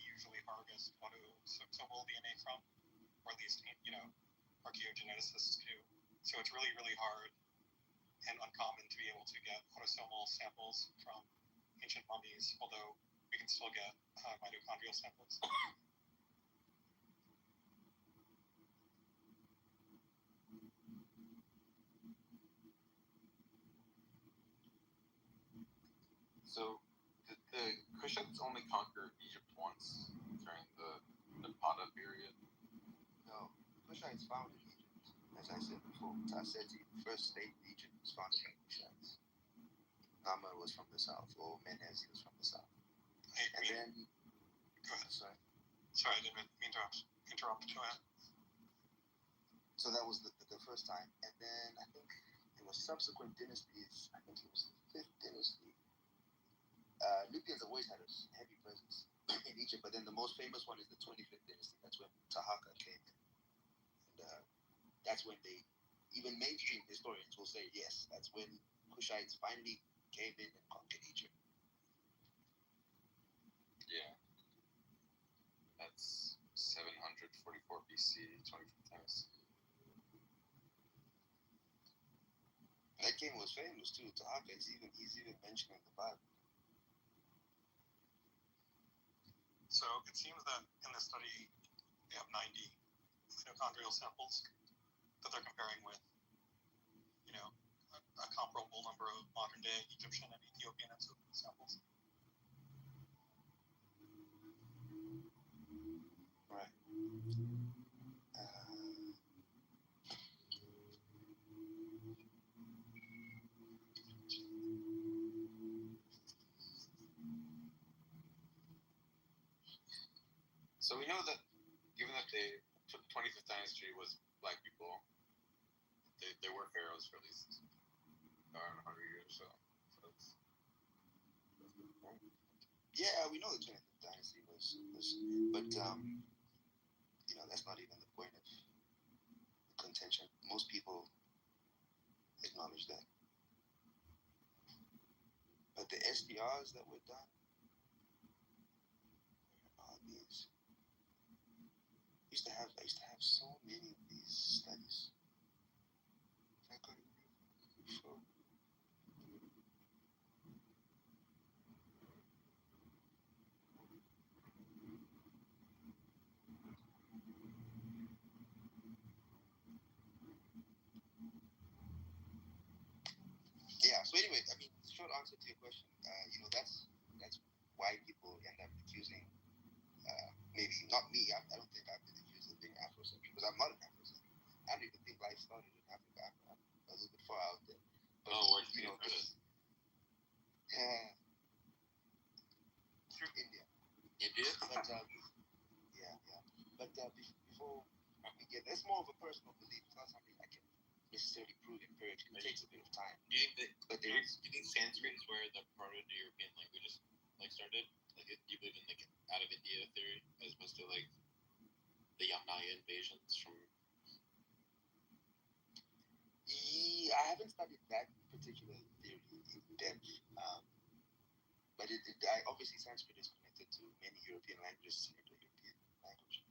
usually harvest autosomal DNA from, or at least archaeogeneticists do. So it's really, really hard and uncommon to be able to get autosomal samples from ancient mummies, although we can still get mitochondrial samples. So, did the Kushites only conquer Egypt once during the Napata period? No, Kushites founded Egypt. As I said before, Tasseti, the first state in Egypt, was founded by Kushites. Nama was from the south, or Menezi was from the south. And then, Go ahead. sorry. Sorry, I didn't mean to interrupt. Go ahead. So that was the first time. And then I think there were subsequent dynasties. I think it was the 5th dynasty. Libyans have always had a heavy presence in Egypt, but then the most famous one is the 25th dynasty. That's when Tahaka came in. And that's when even mainstream historians will say, yes, that's when Kushites finally came in and conquered Egypt. Yeah. That's 744 BC, 25th dynasty. That king was famous too. Tahaka he's even mentioned in the Bible. So it seems that in this study, they have 90 mitochondrial samples that they're comparing with, a comparable number of modern-day Egyptian and Ethiopian samples. Right. So we know that, given that the 25th dynasty was black people, they were pharaohs for at least around 100 years or so. That's a good point. Yeah, we know the 25th dynasty was but that's not even the point of contention. Most people acknowledge that. But the SDRs that were done, these I used to have so many of these studies. I couldn't before. Yeah. So anyway, I mean, short answer to your question, that's why people end up accusing. Maybe not me. I don't think I've been accused of being Afrocentric because I'm not an Afrocentric. I don't even think life started in Africa. I'm a little bit far out there. But, where'd you go for this? India. India? But yeah. But before we get, that's more of a personal belief. It's not something I can necessarily prove empirically. It takes a bit of time. Do you think Sanskrit is where the Proto-European languages started? Like, do you believe in out of India theory as opposed to the Yamnaya invasions from? Yeah, I haven't studied that particular theory in depth, but obviously Sanskrit is connected to many European languages, Indo-European language.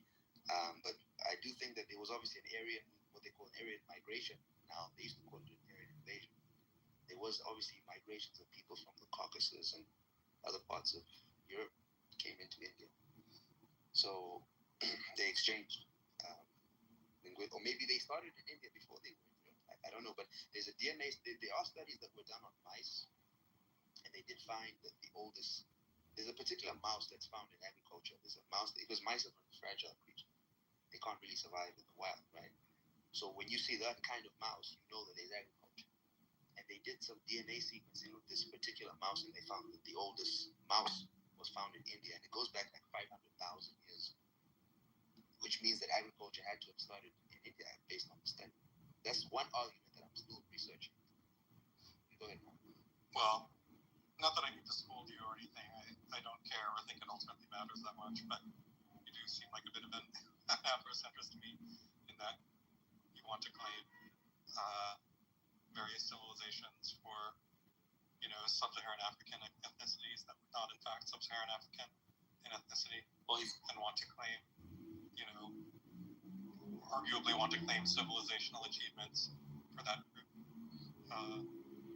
But I do think that there was obviously an Aryan, what they call an Aryan migration. Now they used to call it an Aryan invasion. There was obviously migrations of people from the Caucasus and other parts of Europe came into India. So they exchanged, or maybe they started in India before they were in Europe. I don't know, but there's a DNA. There are studies that were done on mice, and they did find that the oldest. There's a particular mouse that's found in agriculture. There's a mouse because mice are very fragile creatures. They can't really survive in the wild, right? So when you see that kind of mouse, you know that there's agriculture. And they did some DNA sequencing of this particular mouse, and they found that the oldest mouse was found in India, and it goes back like 500,000 years, which means that agriculture had to have started in India based on the study. That's one argument that I'm still researching. Go ahead, Mark. Well, not that I need to scold you or anything. I don't care or think it ultimately matters that much, but you do seem like a bit of an Afrocentrist to me in that you want to claim various civilizations for, sub-Saharan African ethnicities that were not in fact sub-Saharan African in ethnicity, and want to claim, arguably want to claim civilizational achievements for that group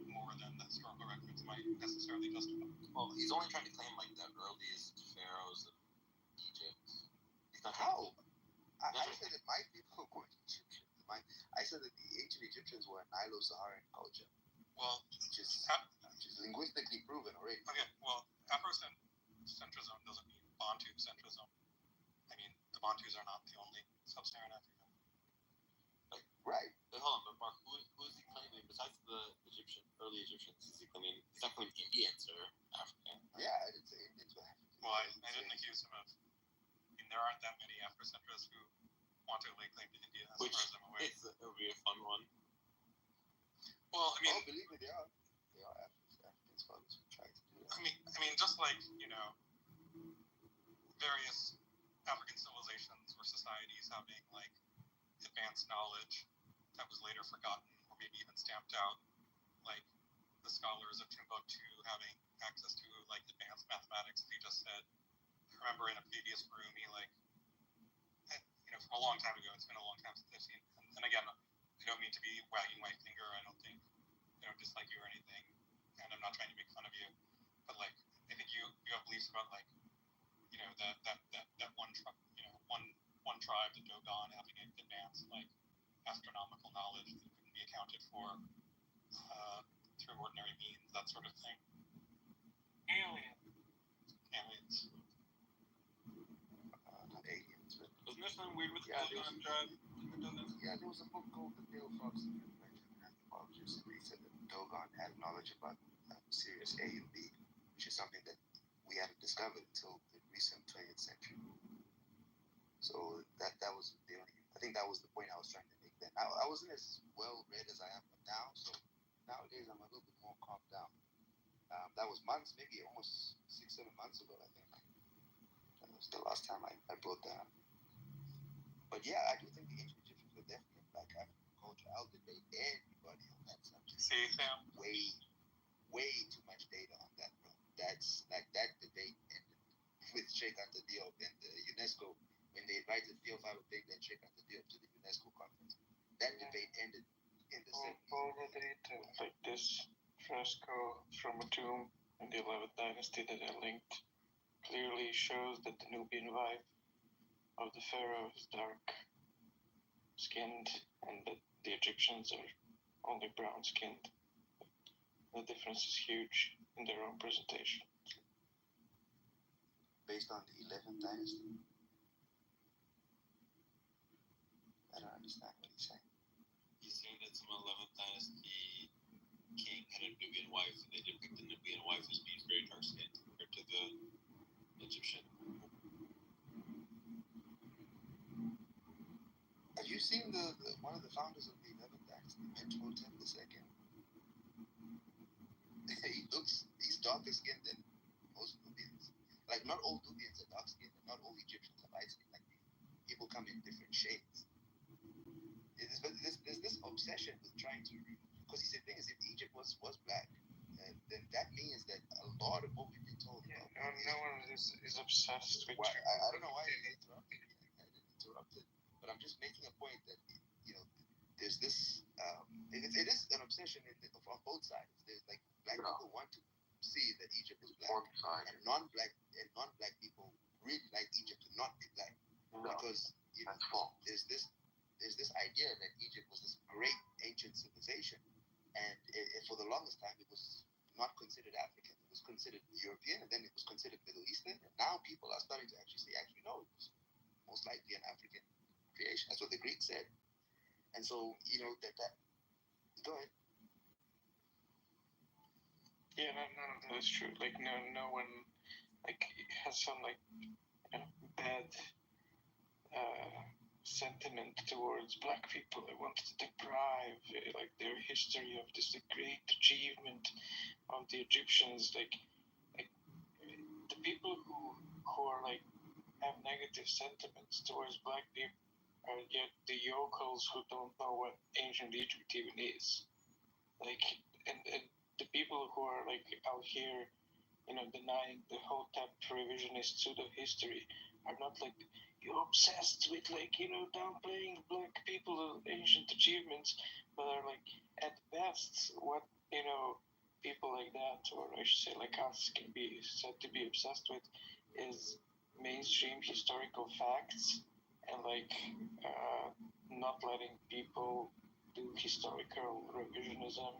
more than the historical records might necessarily justify. Well, he's only trying to claim like the earliest pharaohs of Egypt. He's not How? I said it might be more Egyptians. I said that the ancient Egyptians were a Nilo-Saharan culture. Well, which is linguistically proven already. Okay, well, Afrocentrism doesn't mean Bantu centrism. I mean, the Bantus are not the only sub-Saharan African. Right. But hold on, but Mark, who is he claiming besides the early Egyptians? Is he claiming? He's not claiming Indians or African. Yeah, I didn't say Indians were African. Well, I didn't accuse him of. I mean, there aren't that many Afrocentrists who want to lay claim to India, as far as I'm aware. It would be a fun one. Well, I mean, believe me, they are African scholars who try to do that. I mean, just like various African civilizations or societies having like advanced knowledge that was later forgotten or maybe even stamped out, like the scholars of Timbuktu having access to like advanced mathematics, as you just said. I remember in a previous room, he from a long time ago, it's been a long time since I've seen, and again, I don't mean to be wagging my finger, I don't think, dislike you or anything, and I'm not trying to make fun of you, but like, I think you have beliefs about like, that one tribe, the Dogon, having advanced like astronomical knowledge that couldn't be accounted for through ordinary means, that sort of thing. Aliens. Not aliens, but wasn't there something weird with the Dogon tribe? Yeah, there was a book called The Pale Fox of Anthropologists, and they said that Dogon had knowledge about Sirius A and B, which is something that we hadn't discovered until the recent 20th century. So that was the only. I think that was the point I was trying to make then. I wasn't as well read as I am now, so nowadays I'm a little bit more calmed down. That was months, maybe almost 6-7 months ago, I think. That was the last time I brought that up. But yeah, I do think the ancient Egyptians were definitely a Black African culture. I'll debate anybody on that subject. See, Sam? Way too much data on that, bro. That's like that debate ended with Sheikh Anta Diop and the UNESCO when they invited Theophile Big and Sheikh Anta Diop to the UNESCO conference. That debate ended in the 70s. All the data, like this fresco from a tomb in the 11th dynasty that I linked, clearly shows that the Nubian vibe of the pharaoh is dark skinned and that the Egyptians are only brown skinned. The difference is huge in their own presentation. Based on the 11th dynasty? I don't understand what he's saying. He's saying that some 11th dynasty king had a Nubian wife, and they depict the Nubian wife as being very dark skinned compared to the Egyptian. Have you seen the one of the founders of the 11th dynasty, Mentuhotep II? He's darker skinned than most Nubians. Like, not all Nubians are dark skinned, and not all Egyptians are light skinned. Like, people come in different shades. There's this obsession with trying to, because you see, the thing is, if Egypt was black, then that means that a lot of what we've been told about. No one is obsessed with. Why, I don't know why you interrupted me. I didn't interrupt it, but I'm just making a point that there's this. It is an obsession on both sides. There's like black people want to see that Egypt is black, and non-black people really like Egypt to not be black, because there's this idea that Egypt was this great ancient civilization, and for the longest time it was not considered African. It was considered European, and then it was considered Middle Eastern. And now people are starting to actually say, no, it was most likely an African creation. That's what the Greeks said. And so, that go ahead. Yeah, none of that is true. Like, no one has some bad sentiment towards black people. They want to deprive their history of this great achievement of the Egyptians. Like the people who are have negative sentiments towards black people are yet the yokels who don't know what ancient Egypt even is. And the people who are out here, denying the Hotep revisionist pseudo history are not you're obsessed with downplaying black people's ancient achievements, but are at best what people like that, or I should say us, can be said to be obsessed with is mainstream historical facts and not letting people do historical revisionism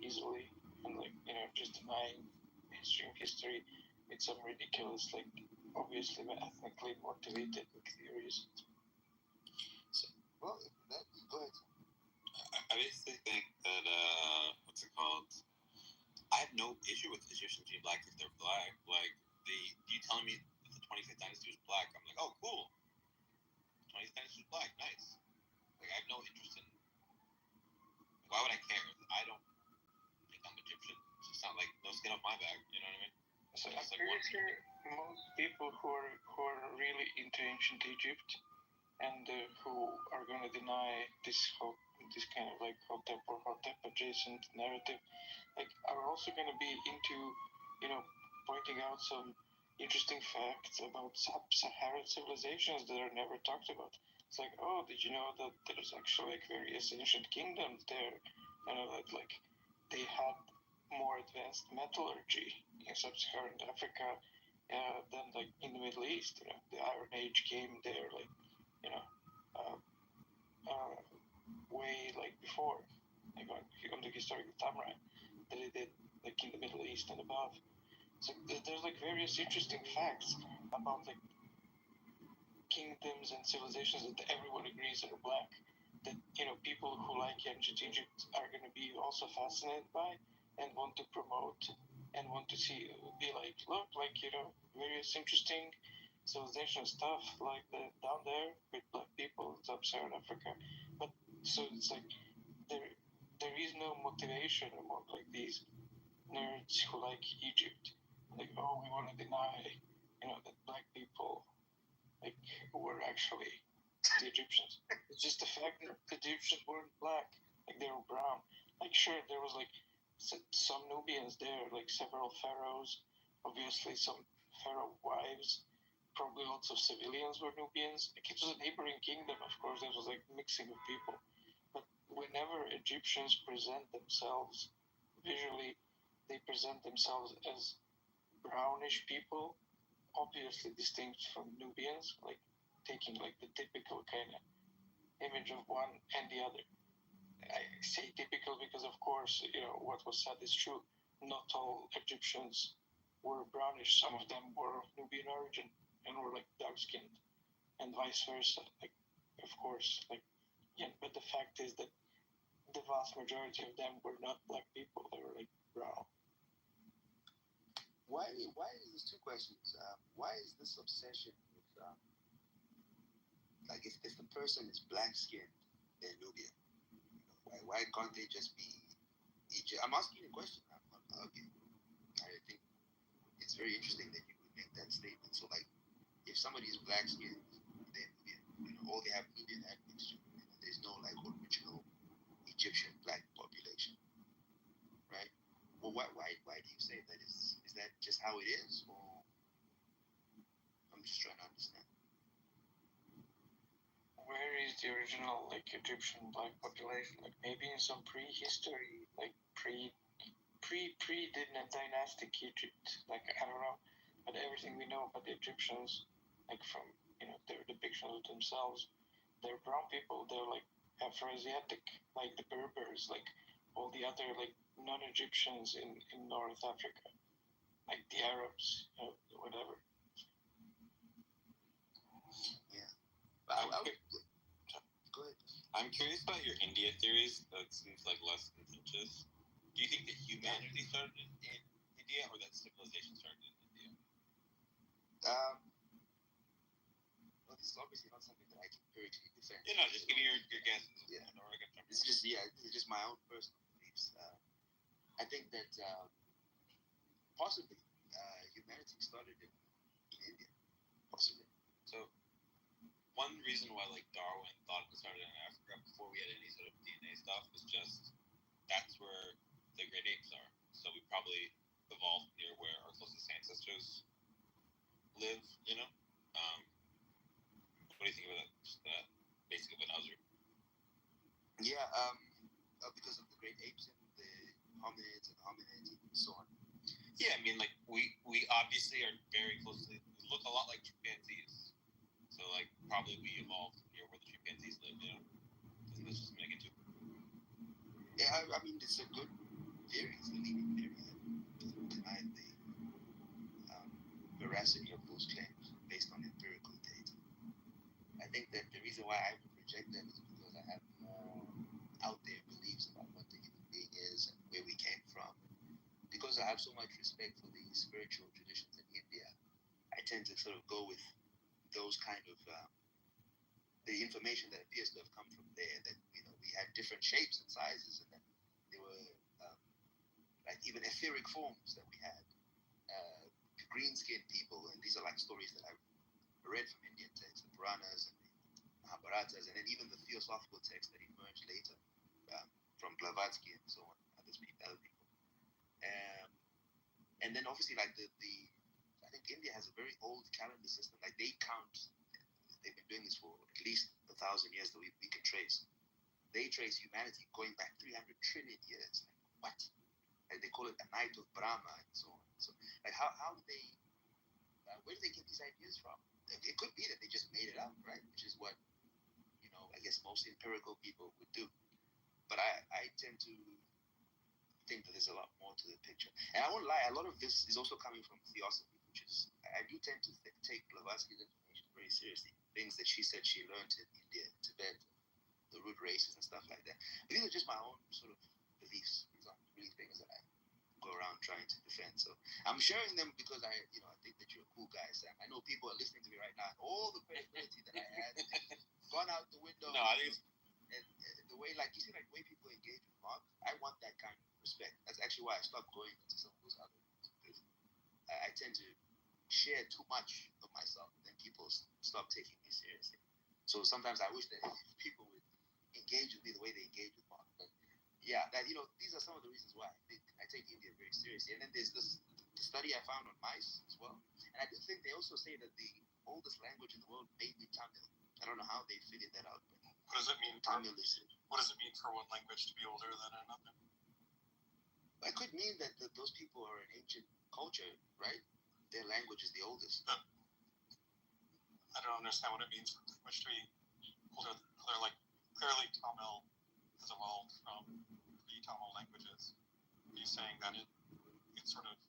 easily and just denying mainstream history with some ridiculous obviously ethnically motivated theories. Well, go ahead. I basically think that what's it called? I have no issue with Egyptians being black if they're black. You telling me that the 25th dynasty was black? I'm like, oh, cool. 20th dynasty was black, nice. I have no interest in. Why would I care? I don't think I'm Egyptian. It's just not no skin off my back. You know what I mean? So I'm pretty sure most people who are really into ancient Egypt and who are going to deny this kind of Hotep or Hotep adjacent narrative, are also going to be into, pointing out some interesting facts about sub-Saharan civilizations that are never talked about. It's oh, did you know that there's actually various ancient kingdoms there? That they had more advanced metallurgy in sub-Saharan Africa than in the Middle East. The Iron Age came there way before, on the historical timeline that it did in the Middle East and above. So there's various interesting facts about kingdoms and civilizations that everyone agrees are black, that people who like ancient Egypt are going to be also fascinated by and want to promote and want to see, be look, various interesting civilization stuff down there with black people in sub-Saharan Africa. But so it's there is no motivation among these nerds who like Egypt. Oh, we want to deny that black people were actually the Egyptians. It's just the fact that the Egyptians weren't black, they were brown. Sure, there was some Nubians there, several pharaohs, obviously some pharaoh wives, probably lots of civilians were Nubians. It was a neighboring kingdom, of course. There was mixing of people. But whenever Egyptians present themselves visually, they present themselves as brownish people, obviously distinct from Nubians, taking the typical kind of image of one and the other. I say typical because, of course, what was said is true. Not all Egyptians were brownish. Some of them were of Nubian origin and were dark-skinned, and vice versa. Of course, yeah. But the fact is that the vast majority of them were not black people. They were brown. Why is this two questions? Why is this obsession with if the person is black skinned, they're Nubian? Why can't they just be Egypt? I'm asking you a question. I'm not arguing. I think it's very interesting that you would make that statement. So if somebody is black skinned, they're Nubian. Or they have Nubian admixture. There's no original Egyptian black population, right? Well, why do you say that? Is that just how how it is, or I'm just trying to understand. Where is the original like Egyptian black population? Like maybe in some prehistory, like pre dynastic Egypt. Like I don't know, but everything we know about the Egyptians, like from their depictions of themselves, they're brown people. They're like Afro-Asiatic, like the Berbers, like all the other like non-Egyptians in North Africa, like the Arabs, whatever. Go ahead. I'm curious about your India theories. That seems like less contentious. Do you think that humanity started in India, or that civilization started in India? Well, this is obviously not something that I can empirically defend. Just give me your guesses. Yeah. This is just my own personal beliefs. I think that possibly humanity started in India. Possibly. So, one reason why like Darwin thought it started in Africa before we had any sort of DNA stuff was just that's where the great apes are. So we probably evolved near where our closest ancestors live. What do you think about that? Just that basic of an Nazir. Yeah, because of the great apes and the hominids and so on. Yeah, I mean, like we obviously are very closely. We look a lot like chimpanzees. So like probably we evolved near where the chimpanzees live. Doesn't this just make it too? Yeah, I mean it's a good theory. It's a leading theory that doesn't deny the veracity of those claims based on empirical data. I think that the reason why I would reject that is because I have more out there beliefs about what the human being is and where we came from. Because I have so much respect for the spiritual traditions in India, I tend to sort of go with those kind of the information that appears to have come from there. That we had different shapes and sizes, and that there were like even etheric forms that we had, green-skinned people, and these are like stories that I've read from Indian texts, the Puranas and the Mahabharatas, and then even the theosophical texts that emerged later from Blavatsky and so on, other people. And then obviously like the I think India has a very old calendar system. Like they count, they've been doing this for at least 1,000 years that we can trace. They trace humanity going back 300 trillion years. Like, what? And they call it a night of Brahma and so on. So like how do they where do they get these ideas from? It could be that they just made it up, right? Which is what I guess most empirical people would do. But I tend to think that there's a lot more to the picture. And I won't lie, a lot of this is also coming from theosophy, which is I do tend to take Blavatsky's information very seriously. Things that she said she learned in India, Tibet, the root races and stuff like that. But these are just my own sort of beliefs. These aren't really things that I go around trying to defend. So I'm sharing them because I think that you're a cool guy, Sam. I know people are listening to me right now. All the credibility that I had gone out the window. No, I think and the way, like you see, like the way people engage with Mark, I want that kind of respect. That's actually why I stopped going into some of those other ones, because I tend to share too much of myself, and then people stop taking me seriously. So sometimes I wish that people would engage with me the way they engage with Mark. But yeah, that these are some of the reasons why I take India very seriously. And then there's the study I found on mice as well. And I do think they also say that the oldest language in the world may be Tamil. I don't know how they figured that out, but What does it mean? Tamil is. What does it mean for one language to be older than another? It could mean that those people are an ancient culture, right? Their language is the oldest. I don't understand what it means for language to be older. They're like clearly Tamil has evolved from pre-Tamil languages. Are you saying that it sort of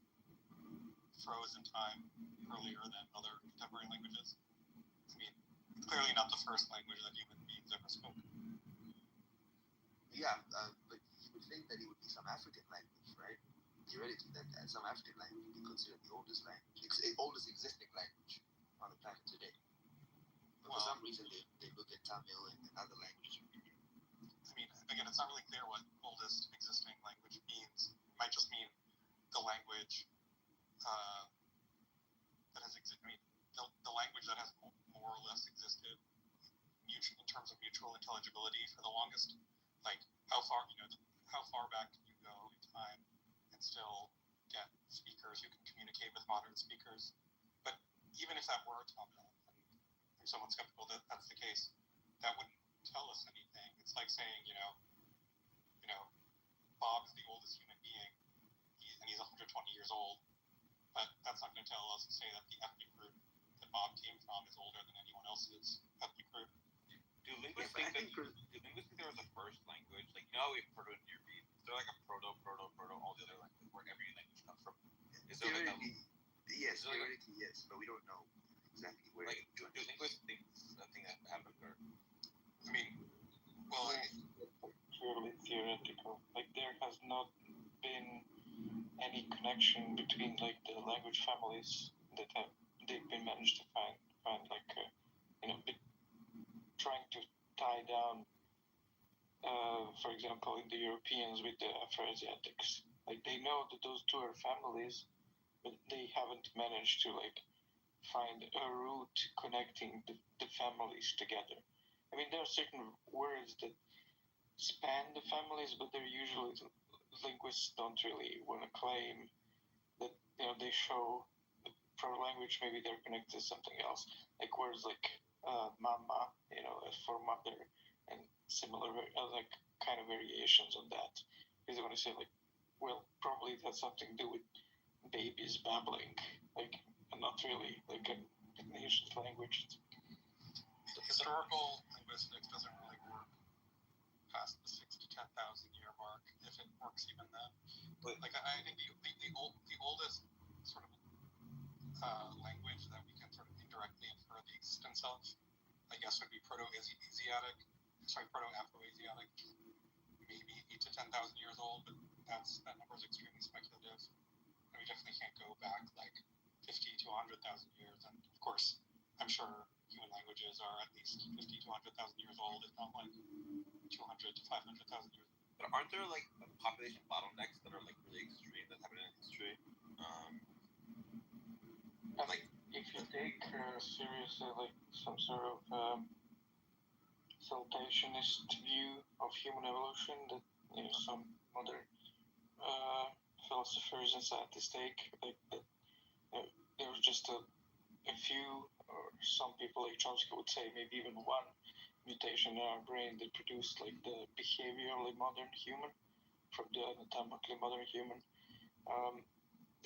froze in time earlier than other contemporary languages? I mean, it's clearly not the first language that human beings ever spoke. Yeah, but you would think that it would be some African language, right? Theoretically, that some African language would be considered the oldest language, oldest existing language on the planet today. But for some reason, they look at Tamil and other languages from India. I mean, again, it's not really clear what oldest existing language means. It might just mean the language that has existed. I mean, the language that has more or less existed in terms of mutual intelligibility for the longest. Like how far back can you go in time and still get speakers who can communicate with speakers. But even if that were top down, and if someone's skeptical that that's the case, that wouldn't tell us anything. It's like saying, Bob is the oldest human being, and he's 120 years old. But that's not going to tell us to say that the ethnic group that Bob came from is older than anyone else's ethnic group. Do linguists think there was a first language? Like, we have Proto-Indo-European. Is there like a proto, all the other languages where every language comes from? Is there yes, theoretically, yes, but we don't know exactly where. Like, do linguists think this is a thing that happened, or? I mean, well, purely theoretical. Like, there has not been any connection between like the language families that they've been managed to find like trying to tie down, for example, in the Europeans with the Afroasiatics. Like, they know that those two are families, but they haven't managed to like find a route connecting the families together. I mean, there are certain words that span the families, but they're usually linguists don't really want to claim that they show for language maybe they're connected to something else, like words like mama, for mother, and similar like kind of variations on that, because they want to say like, well, probably it has something to do with babies babbling, like, and not really like an ancient language. Historical linguistics doesn't really work past the 6,000 to 10,000 year mark, if it works even then. But like, I think the oldest sort of language that we can sort of indirectly infer the existence of, I guess, would be Proto-Afroasiatic, maybe 8,000 to 10,000 years old, but that number is extremely speculative. And we definitely can't go back like 50 to 100,000 years. And of course, I'm sure human languages are at least 50 to 100,000 years old, if not like 200 to 500,000 years. But aren't there like population bottlenecks that are like really extreme that happen in history? Like, if you take seriously like some sort of saltationist view of human evolution that some modern philosophers and scientists take, like that there was just a few, or some people like Chomsky would say maybe even one mutation in our brain that produced like the behaviorally modern human from the anatomically modern human.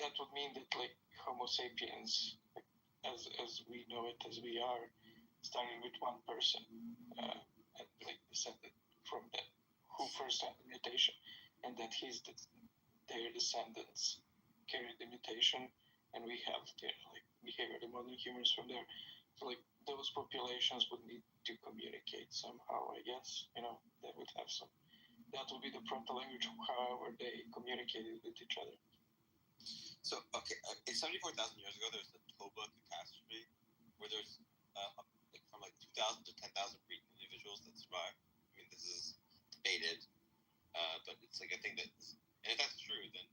That would mean that like Homo sapiens, as we know it, as we are, starting with one person, and like descended from that who first had the mutation, and that their descendants carried the mutation, and we have like behaviorally modern humans from there. So like those populations would need to communicate somehow, I guess. They would have some. That would be the proto-language, however they communicated with each other. So, okay, 74,000 years ago, there's the Toba catastrophe, where there's like from like 2,000 to 10,000 breeding individuals that survived. I mean, this is debated, but it's like a thing that's, and if that's true, then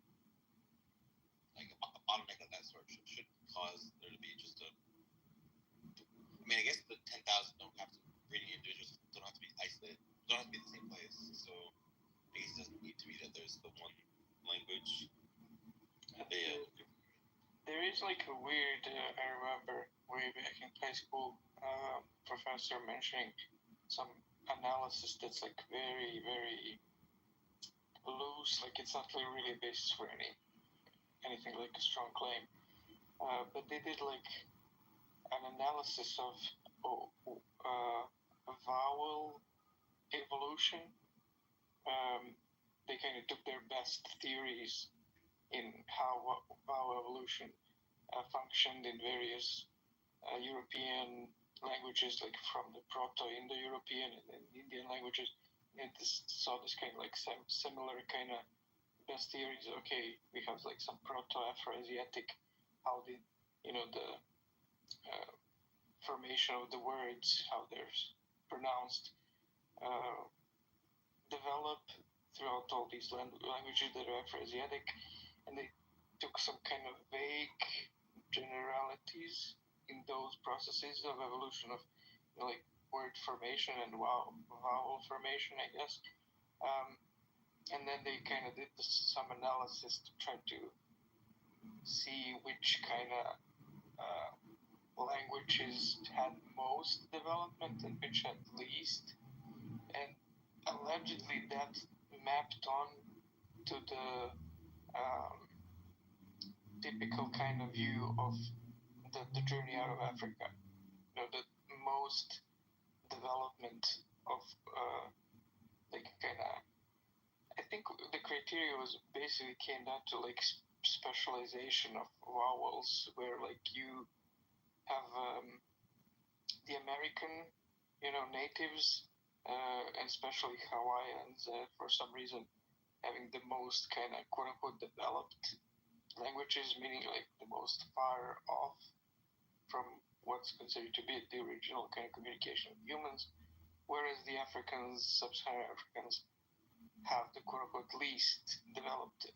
like a bottleneck of that sort should cause there to be just a. I mean, I guess the 10,000 don't have to breeding individuals don't have to be isolated, don't have to be in the same place. So I guess it doesn't need to be that there's the one language. There is like a weird, I remember way back in high school, professor mentioning some analysis that's like very, very loose, like it's not really a basis for anything like a strong claim. But they did like an analysis of vowel evolution. They kind of took their best theories in how vowel evolution functioned in various European languages, like from the Proto-Indo-European and then Indian languages, and saw this kind of like similar kind of best theories. Okay, we have like some Proto-Afroasiatic, how the formation of the words, how they're pronounced, develop throughout all these languages that are Afroasiatic, and they took some kind of vague generalities in those processes of evolution of like word formation and vowel formation, I guess. And then they kind of did some analysis to try to see which kind of languages had most development and which had least, and allegedly that mapped on to the typical kind of view of the journey out of Africa. The most development of like kind of, I think the criteria was basically came down to like specialization of vowels, where like you have the American, natives, and especially Hawaiians, for some reason, having the most kind of quote unquote developed languages, meaning like the most far off from what's considered to be the original kind of communication of humans, whereas the Africans, sub-Saharan Africans, have the quote unquote least developed,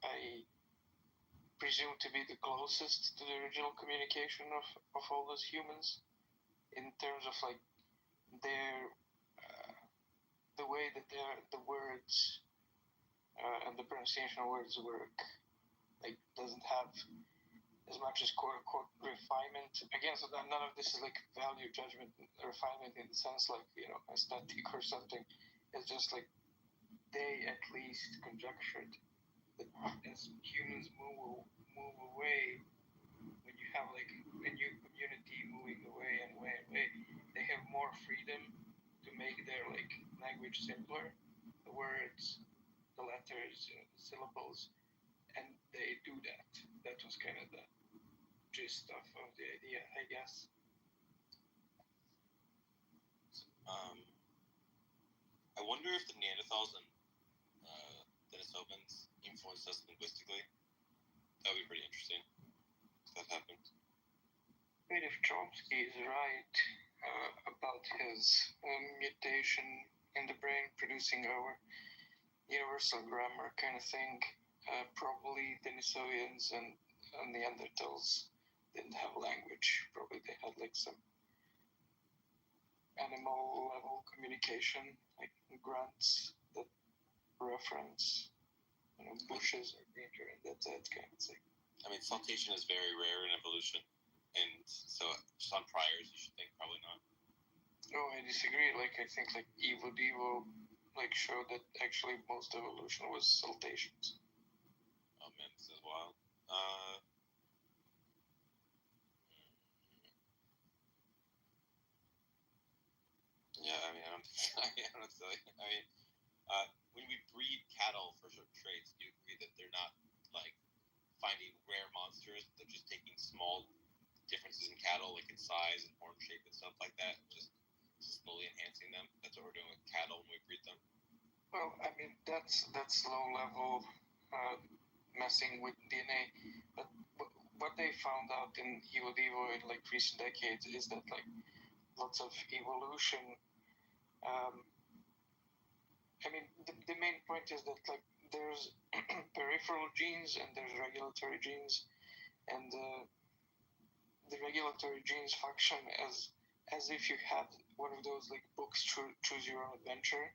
presumed to be the closest to the original communication of all those humans in terms of like their the way that the words and the pronunciation of words work, like doesn't have as much as quote unquote refinement. Again, so that none of this is like value judgment refinement in the sense like aesthetic or something. It's just like they at least conjectured that as humans move away, when you have like a new community moving away and away and away, they have more freedom to make their like language simpler, the words, the letters, the syllables, and they do that. That was kind of the gist of the idea, I guess. I wonder if the Neanderthals and Denisovans influenced us linguistically. That would be pretty interesting if that happened. But if Chomsky is right about his mutation in the brain producing our universal grammar kind of thing, probably Denisovans and Neanderthals didn't have language. Probably they had like some animal level communication, like grunts that reference bushes or danger, and that's that kind of thing. I mean, saltation is very rare in evolution, and so just on priors, you should think probably not. Oh, I disagree. Like I think like Evo Devo like showed that actually most evolution was saltations. Oh man, this is wild. Yeah, I mean, I don't know. I mean, when we breed cattle for certain traits, do you agree that they're not like finding rare monsters? They're just taking small differences in cattle, like in size and horn shape and stuff like that, just slowly enhancing them. That's what we're doing with cattle when we breed them. Well, I mean that's low level messing with DNA, but what they found out in Evo Devo in like recent decades is that like lots of evolution. I mean, the main point is that like there's peripheral genes and there's regulatory genes, and the regulatory genes function as if you had one of those like books, choose your own adventure.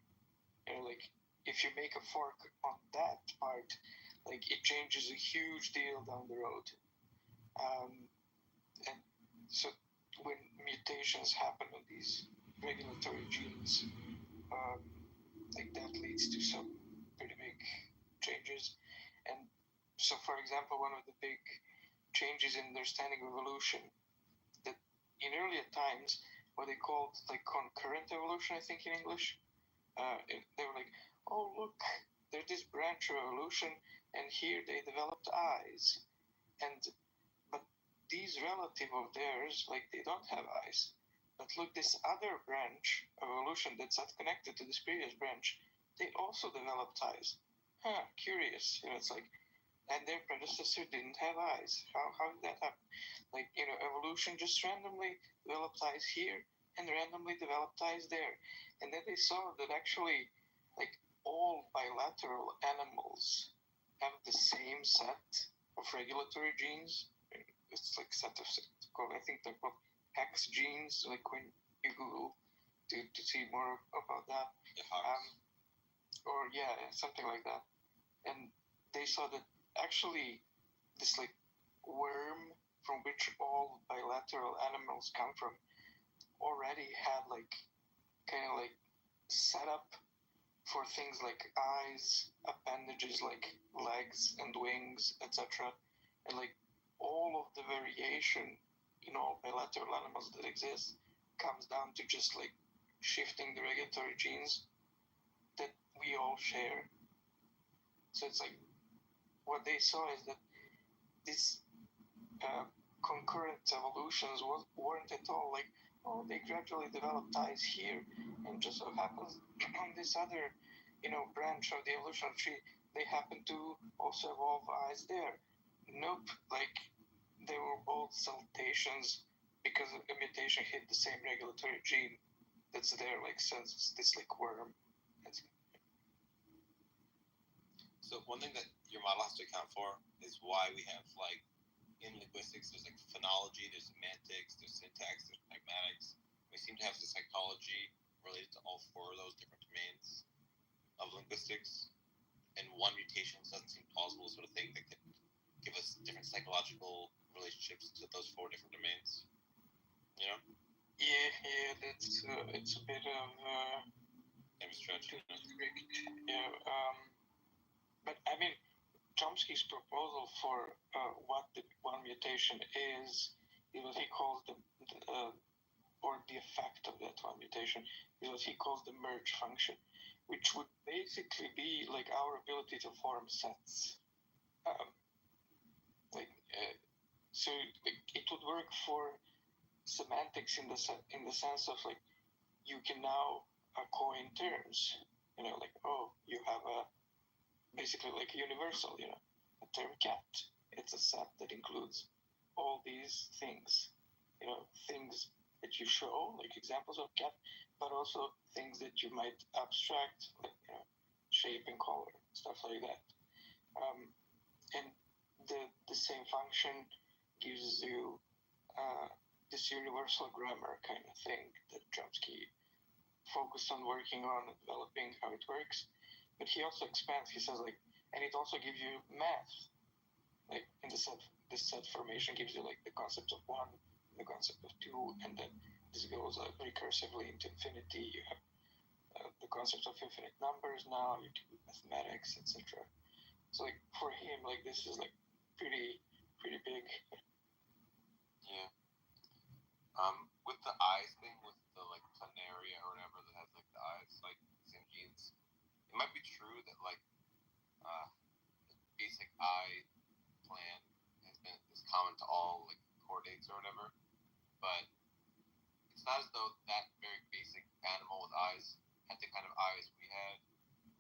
Like if you make a fork on that part, like it changes a huge deal down the road. And so when mutations happen on these regulatory genes, like that leads to some pretty big changes. And so, for example, one of the big changes in understanding of evolution that in earlier times, what they called like concurrent evolution, I think in English, they were like, oh look, there's this branch of evolution, and here they developed eyes, but these relative of theirs, like they don't have eyes. But look, this other branch of evolution that's not connected to this previous branch, they also developed eyes. Curious. It's like, and their predecessor didn't have eyes. How did that happen? Like, evolution just randomly developed eyes here and randomly developed eyes there. And then they saw that actually, like, all bilateral animals have the same set of regulatory genes. It's like set of, I think they're called hex genes, like when you Google to see more about that. Or yeah, something like that. And they saw that actually this like from which all bilateral animals come from already had like kind of like set up for things like eyes, appendages like legs and wings, etc. And like all of the variation in all bilateral animals that exist comes down to just like shifting the regulatory genes that we all share. So it's like what they saw is that these concurrent evolutions weren't at all like, oh, they gradually developed eyes here, and just so happens on this other, branch of the evolutionary tree, they happen to also evolve eyes there. Nope, like they were both saltations because a mutation hit the same regulatory gene that's there, like since this like worm. So one thing that your model has to account for is why we have like in linguistics there's like phonology, there's semantics, there's syntax, there's pragmatics. We seem to have the psychology related to all four of those different domains of linguistics, and one mutation doesn't seem plausible sort of thing that could give us different psychological relationships to those four different domains. You know? Yeah, that's it's a bit of maybe stretch. Yeah, but I mean, Chomsky's proposal for what the one mutation is what he calls or the effect of that one mutation is what he calls the merge function, which would basically be like our ability to form sets. So like, it would work for semantics in the sense of like you can now coin terms. Like, oh, you have a basically like universal, a term cat. It's a set that includes all these things, things that you show, like examples of cat, but also things that you might abstract, like, shape and color, stuff like that. And the same function gives you this universal grammar kind of thing that Chomsky focused on working on and developing how it works. But he also expands. He says like, and it also gives you math. Like in the set, this set formation gives you like the concept of one, the concept of two, and then this goes recursively into infinity. You have the concept of infinite numbers now. You do mathematics, etc. So like for him, like this is like pretty big. Yeah. With the eyes thing, with the like planaria or whatever that has like the eyes, like same genes, it might be true that like the basic eye plan is common to all like chordates or whatever, but it's not as though that very basic animal with eyes had the kind of eyes we had.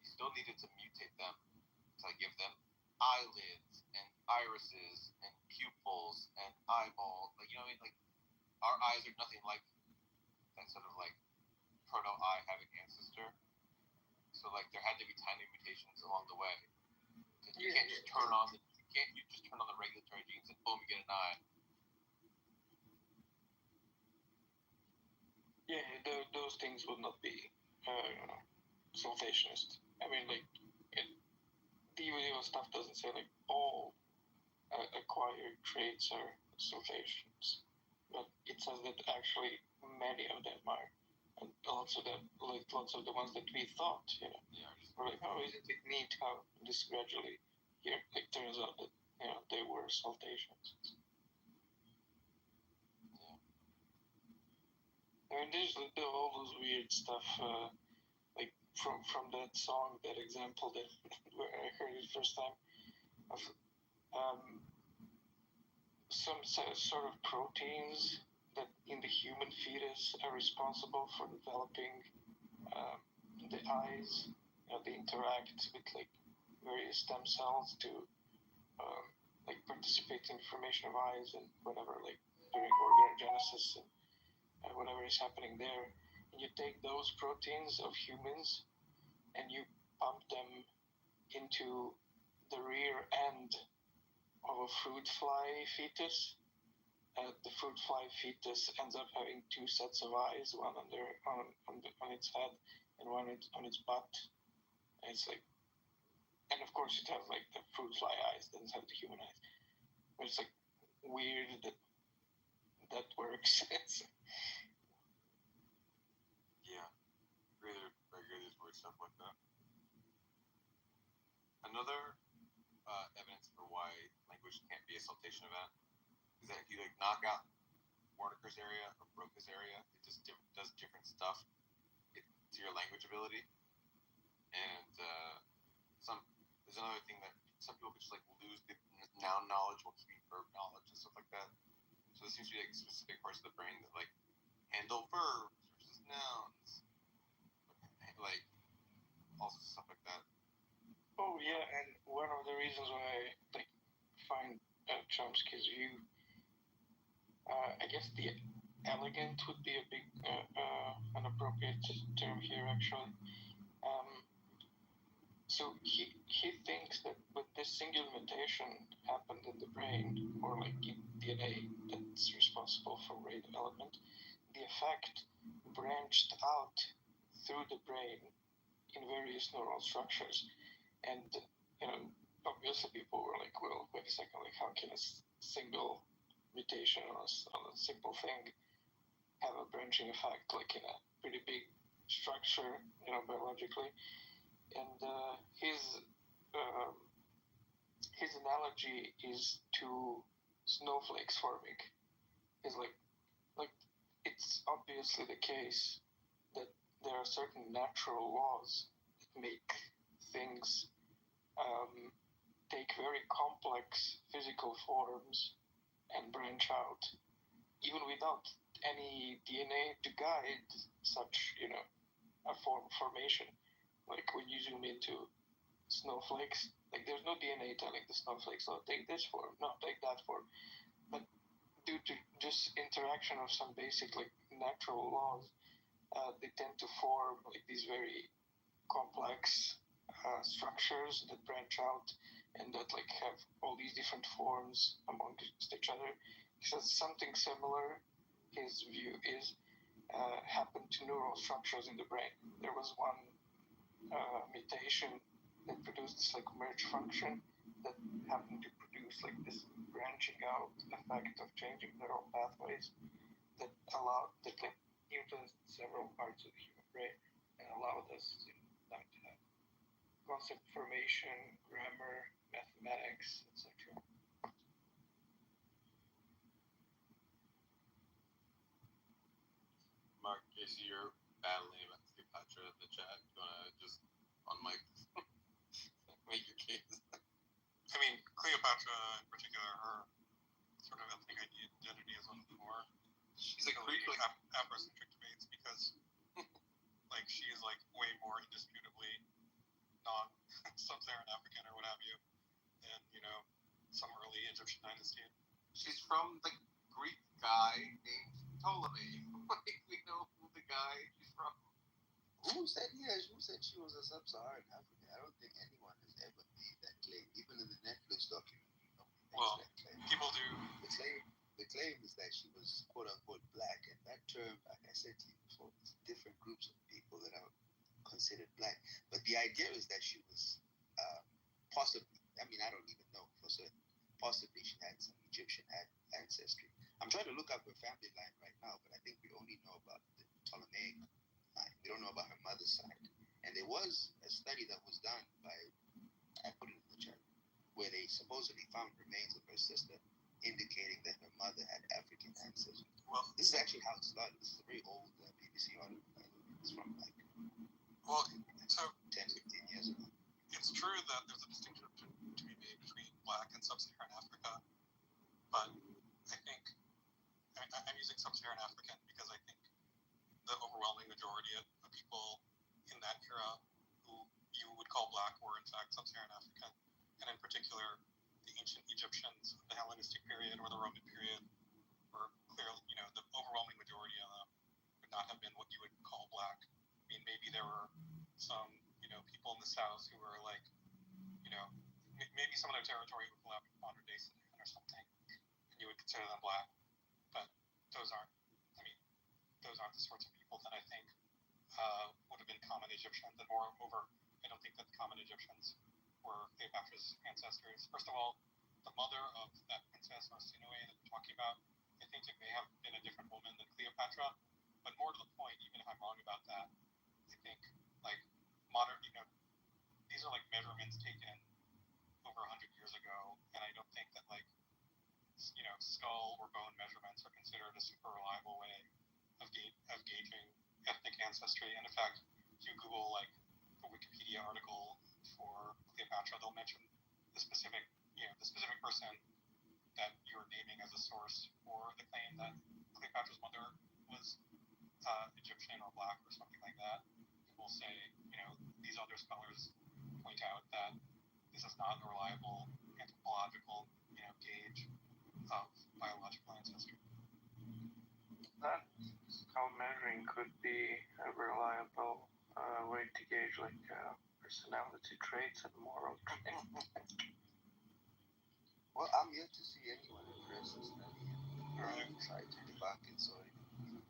You still needed to mutate them to like give them eyelids and irises and pupils and eyeballs. Like, you know what I mean? Like, our eyes are nothing like that sort of like proto-eye having ancestor. So like there had to be tiny mutations along the way. You can't just turn on the regulatory genes and boom, you get an eye. Yeah, those things would not be saltationist. I mean, like the UDO stuff doesn't say like all acquired traits are saltations, but it says that actually many of them are, and lots of the ones that we thought, we're like, oh, isn't it neat how this gradually here like turns out that they were saltations. I mean, there's all those weird stuff, like from that song, that example that where I heard it first time of some sort of proteins that in the human fetus are responsible for developing the eyes. They interact with like various stem cells to like participate in formation of eyes and whatever, like during organogenesis and whatever is happening there. And you take those proteins of humans and you pump them into the rear end of a fruit fly fetus. The fruit fly fetus ends up having two sets of eyes, one on its head and one on its butt. And it's like, and of course it has like the fruit fly eyes, doesn't have the human eyes. But it's like weird that that works. Yeah, there's weird stuff like that. Another evidence for why language can't be a siltation event is that if you like knock out Warnaker's area or Broca's area, it just does different stuff to your language ability. And there's another thing that some people could just like lose the noun knowledge while keeping verb knowledge and stuff like that. So there seems to be like specific parts of the brain that like handle verbs versus nouns, like all sorts of stuff like that. Oh yeah, and one of the reasons why I like find Chomsky's view, I guess the elegant would be a big an appropriate term here actually. So he thinks that with this single mutation happened in the brain, or like in DNA that's responsible for rate development, the effect branched out through the brain in various neural structures. And, you know, obviously people were like, well, wait a second, like how can a single mutation on a simple thing have a branching effect, like in a pretty big structure, you know, biologically? And his analogy is to snowflakes forming. Is like it's obviously the case that there are certain natural laws that make things take very complex physical forms and branch out, even without any DNA to guide such, you know, a formation. Like when you zoom into snowflakes, like there's no DNA telling the snowflakes, oh, take this form, no, take that form. But due to just interaction of some basic like natural laws, they tend to form like these very complex structures that branch out and that like have all these different forms amongst each other. He says something similar, his view is, happened to neural structures in the brain. There was one mutation that produced this like merge function that happened to produce like this branching out effect of changing neural pathways that allowed, that like influenced several parts of the human brain and allowed us to have concept formation, grammar, mathematics, etc. Mark, I see you're battling about Cleopatra in the chat. You wanna just on mic make your case? I mean, Cleopatra in particular, her sort of ethnic identity is one of the more She's like Afrocentric debates because, like, she is like way more indisputably not sub-Saharan African or what have you than, you know, some early Egyptian dynasty. She's from the Greek guy named Ptolemy. Like we know who the guy she's from. Who said she was a sub-Saharan African? I don't think anyone has ever made that claim, even in the Netflix documentary. Well, people do. The claim is that she was quote unquote black, and that term, like I said to you before, it's different groups of people that are considered black. But the idea is that she was possibly, I mean, I don't even know for certain, possibly she had some Egyptian ancestry. I'm trying to look up her family line right now, but I think we only know about the Ptolemaic line. We don't know about her mother's side. And there was a study that was done by, I put it in the chat, where they supposedly found remains of her sister, indicating that her mother had African ancestry. Well, This is actually how it started. This is a very old BBC article. It's from like well, so 10, 15 years ago. it's true that there's a distinction to be made between Black and Sub-Saharan Africa, but I think I'm using Sub-Saharan African because I think the overwhelming majority of people in that era who you would call Black were in fact Sub-Saharan African, and in particular the ancient Egyptians of the Hellenistic period or the Roman period were clearly, you know, the overwhelming majority of them would not have been what you would call Black. I mean, maybe there were some, you know, people in the South who were like, you know, maybe some of their territory would collapse with modern day Sudan or something, and you would consider them Black. But those aren't the sorts of people that I think would have been common Egyptians. And moreover, I don't think that the common Egyptians were Cleopatra's ancestors. First of all, the mother of that princess Arsinoe that we're talking about, I think it may have been a super reliable way of gauging ethnic ancestry. And in fact, if you Google like a Wikipedia article for Cleopatra, they'll mention the specific person that you're naming as a source for the claim that Cleopatra's mother was Egyptian or black or something like that. Will say, these other scholars point out that this is not a reliable anthropological, gauge of biological ancestry. That how measuring could be a reliable way to gauge like personality traits and moral traits. Well, I'm yet to see anyone impress this study and try to debunk it, so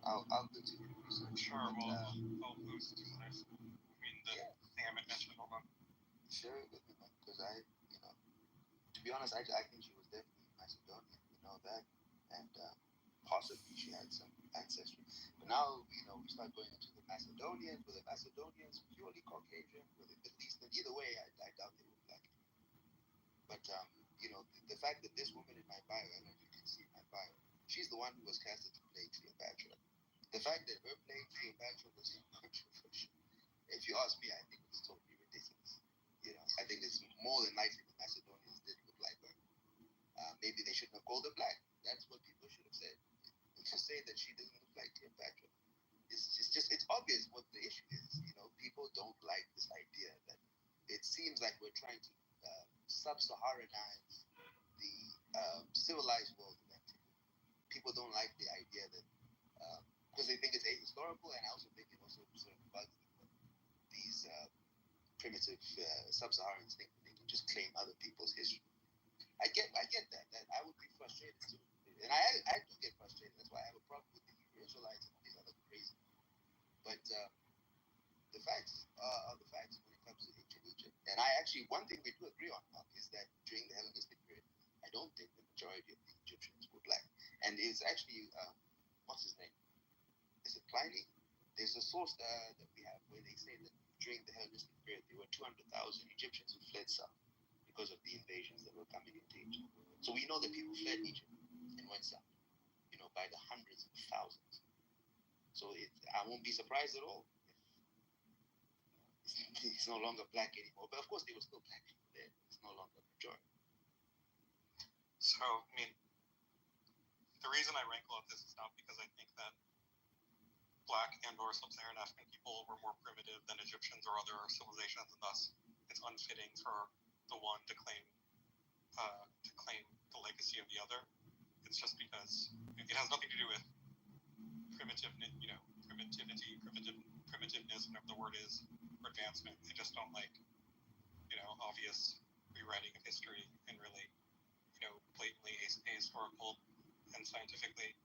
I'll continue to research. Sure, I'll post to this. The thing I mentioned, hold on. Share it with me, man, because to be honest, I think she was definitely Macedonian, we know that, and possibly she had some ancestry. But now, we start going into the Macedonians. Were the Macedonians purely Caucasian? Were they Middle Eastern? Either way, I doubt they were black. But, the fact that this woman in my bio, I don't know if you can see my bio, she's the one who was casted to play Cleopatra. The fact that her playing Cleopatra was controversial. If you ask me, I think it's totally ridiculous. I think it's more than likely the Macedonians did look like her. Maybe they shouldn't have called her black. That's what people should have said. To say that she doesn't look like Cleopatra, it's obvious what the issue is. People don't like this idea that it seems like we're trying to sub-Saharanize the civilized world of antiquity. People don't like the idea that because they think it's ahistorical, and I also think it also sort of bugs them that these primitive sub-Saharans think that they can just claim other people's history. I get that I would be frustrated too, and I do get frustrated. That's why I have a problem with the Hebrew Israelites and all these other crazy. But the facts are the facts when it comes to ancient Egypt. And one thing we do agree on, Mark, is that during the Hellenistic period, I don't think the majority of the Egyptians were black. And it's actually what's his name? Is it Pliny? There's a source that we have where they say that during the Hellenistic period, there were 200,000 Egyptians who fled south because of the invasions that were coming into Egypt. So we know that people fled Egypt and went south, by the hundreds of thousands. So I won't be surprised at all if it's no longer black anymore. But of course, there were still black people there. It's no longer a majority. So, the reason I rankle at this is not because I think that black and or sub-Saharan African people were more primitive than Egyptians or other civilizations, and thus it's unfitting for the one to claim the legacy of the other. It's just because it has nothing to do with primitiveness, whatever the word is, or advancement. I just don't like, obvious rewriting of history in really, blatantly ahistorical and scientifically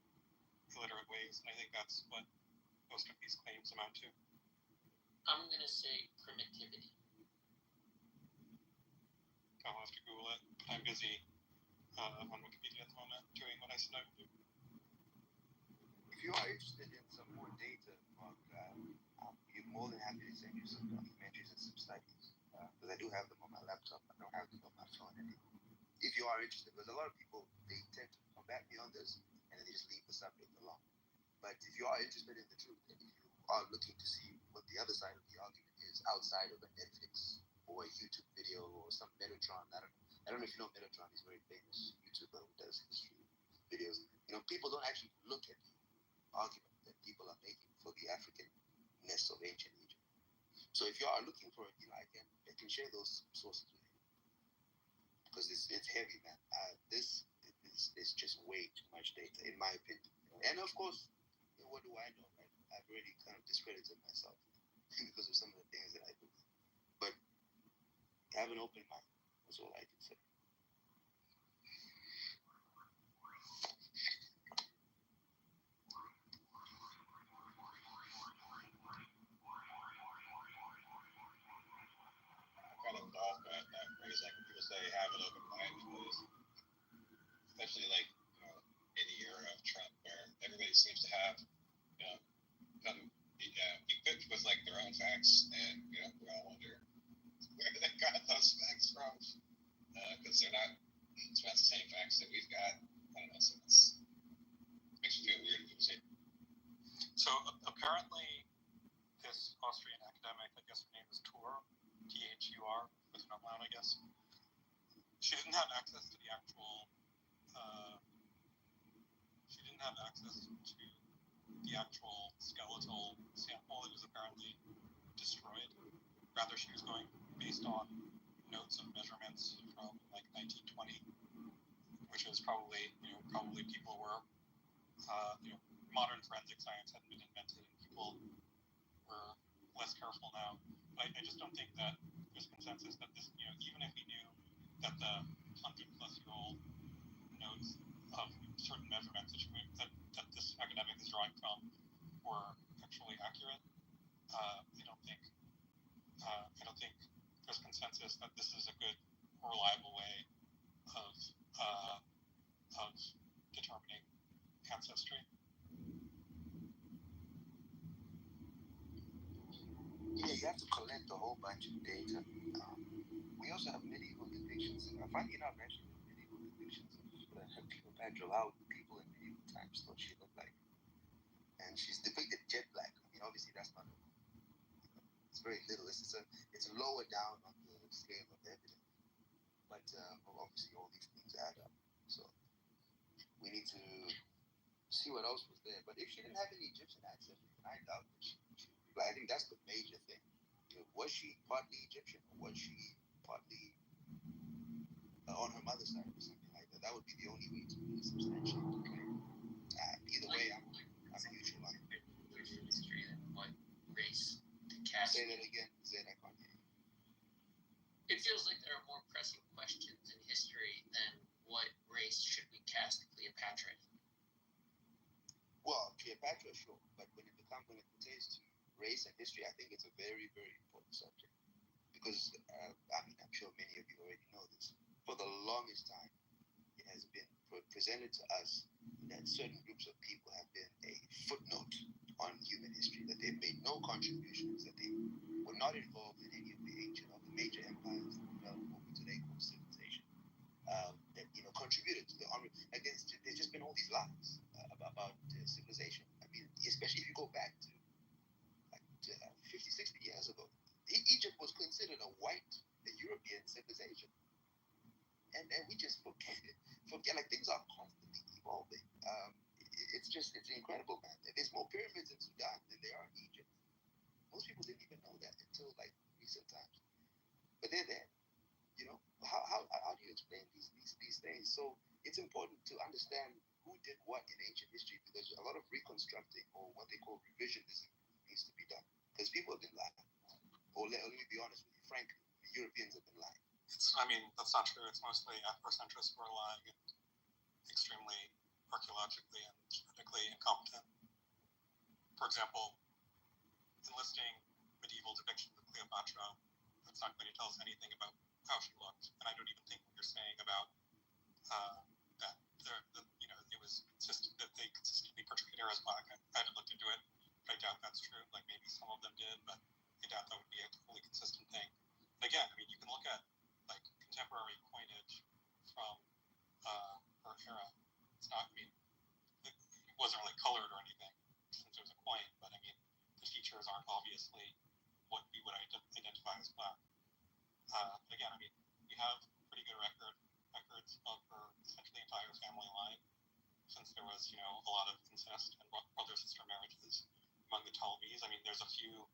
illiterate ways. And I think that's what most of these claims amount to. I'm going to say primitivity. I'll have to Google it. I'm busy on Wikipedia at the moment doing what I said I would do. If you are interested in some more data, Mark, I'm more than happy to send you some documentaries and some studies. Because I do have them on my laptop. I don't have them on my phone anymore. If you are interested, because a lot of people, they tend to combat me on this, and then they just leave the subject alone. But if you are interested in the truth, and if you are looking to see what the other side of the argument is outside of a Netflix or a YouTube video or some Metatron, I don't know if you know Metatron, he's a very famous YouTuber who does history videos. People don't actually look at the argument that people are making for the Africanness of ancient Egypt. So if you are looking for it, I can share those sources with you. Because it's heavy, man. This is just way too much data, in my opinion. And of course, what do I know, right? I've already kind of discredited myself because of some of the things that I do. But have an open mind. That's all I can say. Kind of golf at that phrase, like when people say have an open mind, because especially like in the era of Trump, where everybody seems to have come equipped with like their own facts, and we all wonder where they got those facts from, because it's not the same facts that we've got. I don't know, so it makes me feel weird have access to the actual skeletal sample that was apparently destroyed. Rather, she was going based on notes of measurements from like 1920, which was probably people were, modern forensic science hadn't been invented and people were less careful now. But I just don't think that there's consensus that this, even if we knew that the 100-plus-year-old notes of certain measurements that this academic is drawing from were actually accurate, I don't think there's consensus that this is a good or reliable way of determining ancestry. Yeah, you have to collect a whole bunch of data. We also have medieval depictions. Funny enough, actually, medieval depictions of Cleopatra, how people in medieval times thought she looked like. And she's depicted jet black. I mean, obviously, that's not. It's very little. It's lower down on the scale of evidence. But obviously, all these things add up. So we need to see what else was there. But if she didn't have any Egyptian ancestry, I doubt that she I think that's the major thing. Was she partly Egyptian, or was she partly on her mother's side or something like that? That would be the only way to really substantiate the claim. Either way, I'm neutral on it. History and what race to cast. Say that again. Say that again. It feels like there are more pressing questions in history than what race should we cast Cleopatra in. Well, Cleopatra, sure, but when it pertains to race and history, I think it's a very, very important subject because I'm sure many of you already know this. For the longest time, it has been presented to us that certain groups of people have been a footnote on human history, that they've made no contributions, that they were not involved in any of the major empires that developed what we today call civilization, that contributed to the honor. Like there's just been all these lies about civilization. I mean, especially if you go back to 50, 60 years ago, Egypt was considered a white European civilization, and we just forget. Like things are constantly evolving. It's incredible, man. There's more pyramids in Sudan than there are in Egypt. Most people didn't even know that until like recent times, but they're there. How do you explain these things? So it's important to understand who did what in ancient history, because a lot of reconstructing, or what they call revisionism, needs to be done. Because people have been lying. Or let me be honest with you, frankly, the Europeans have been lying. That's not true. It's mostly Afrocentrists who are lying and extremely archaeologically and politically incompetent. For example, enlisting medieval depictions of Cleopatra, that's not going to tell us anything about how she looked. And I don't even think what you're saying about that it was consistent, that they consistently portrayed her as black. I haven't looked into it, but I doubt that's true. Like maybe some of them did, but I doubt that would be a totally consistent thing. But again, I mean, you can look at like contemporary coinage from her era. It's not, it wasn't really colored or anything since it was a coin, but I mean, the features aren't obviously what we would identify as black. Again, I mean, we have pretty good records of her essentially entire family line, since there was, a lot of incest and brother-sister marriages among the Ptolemies. I mean, there's a few.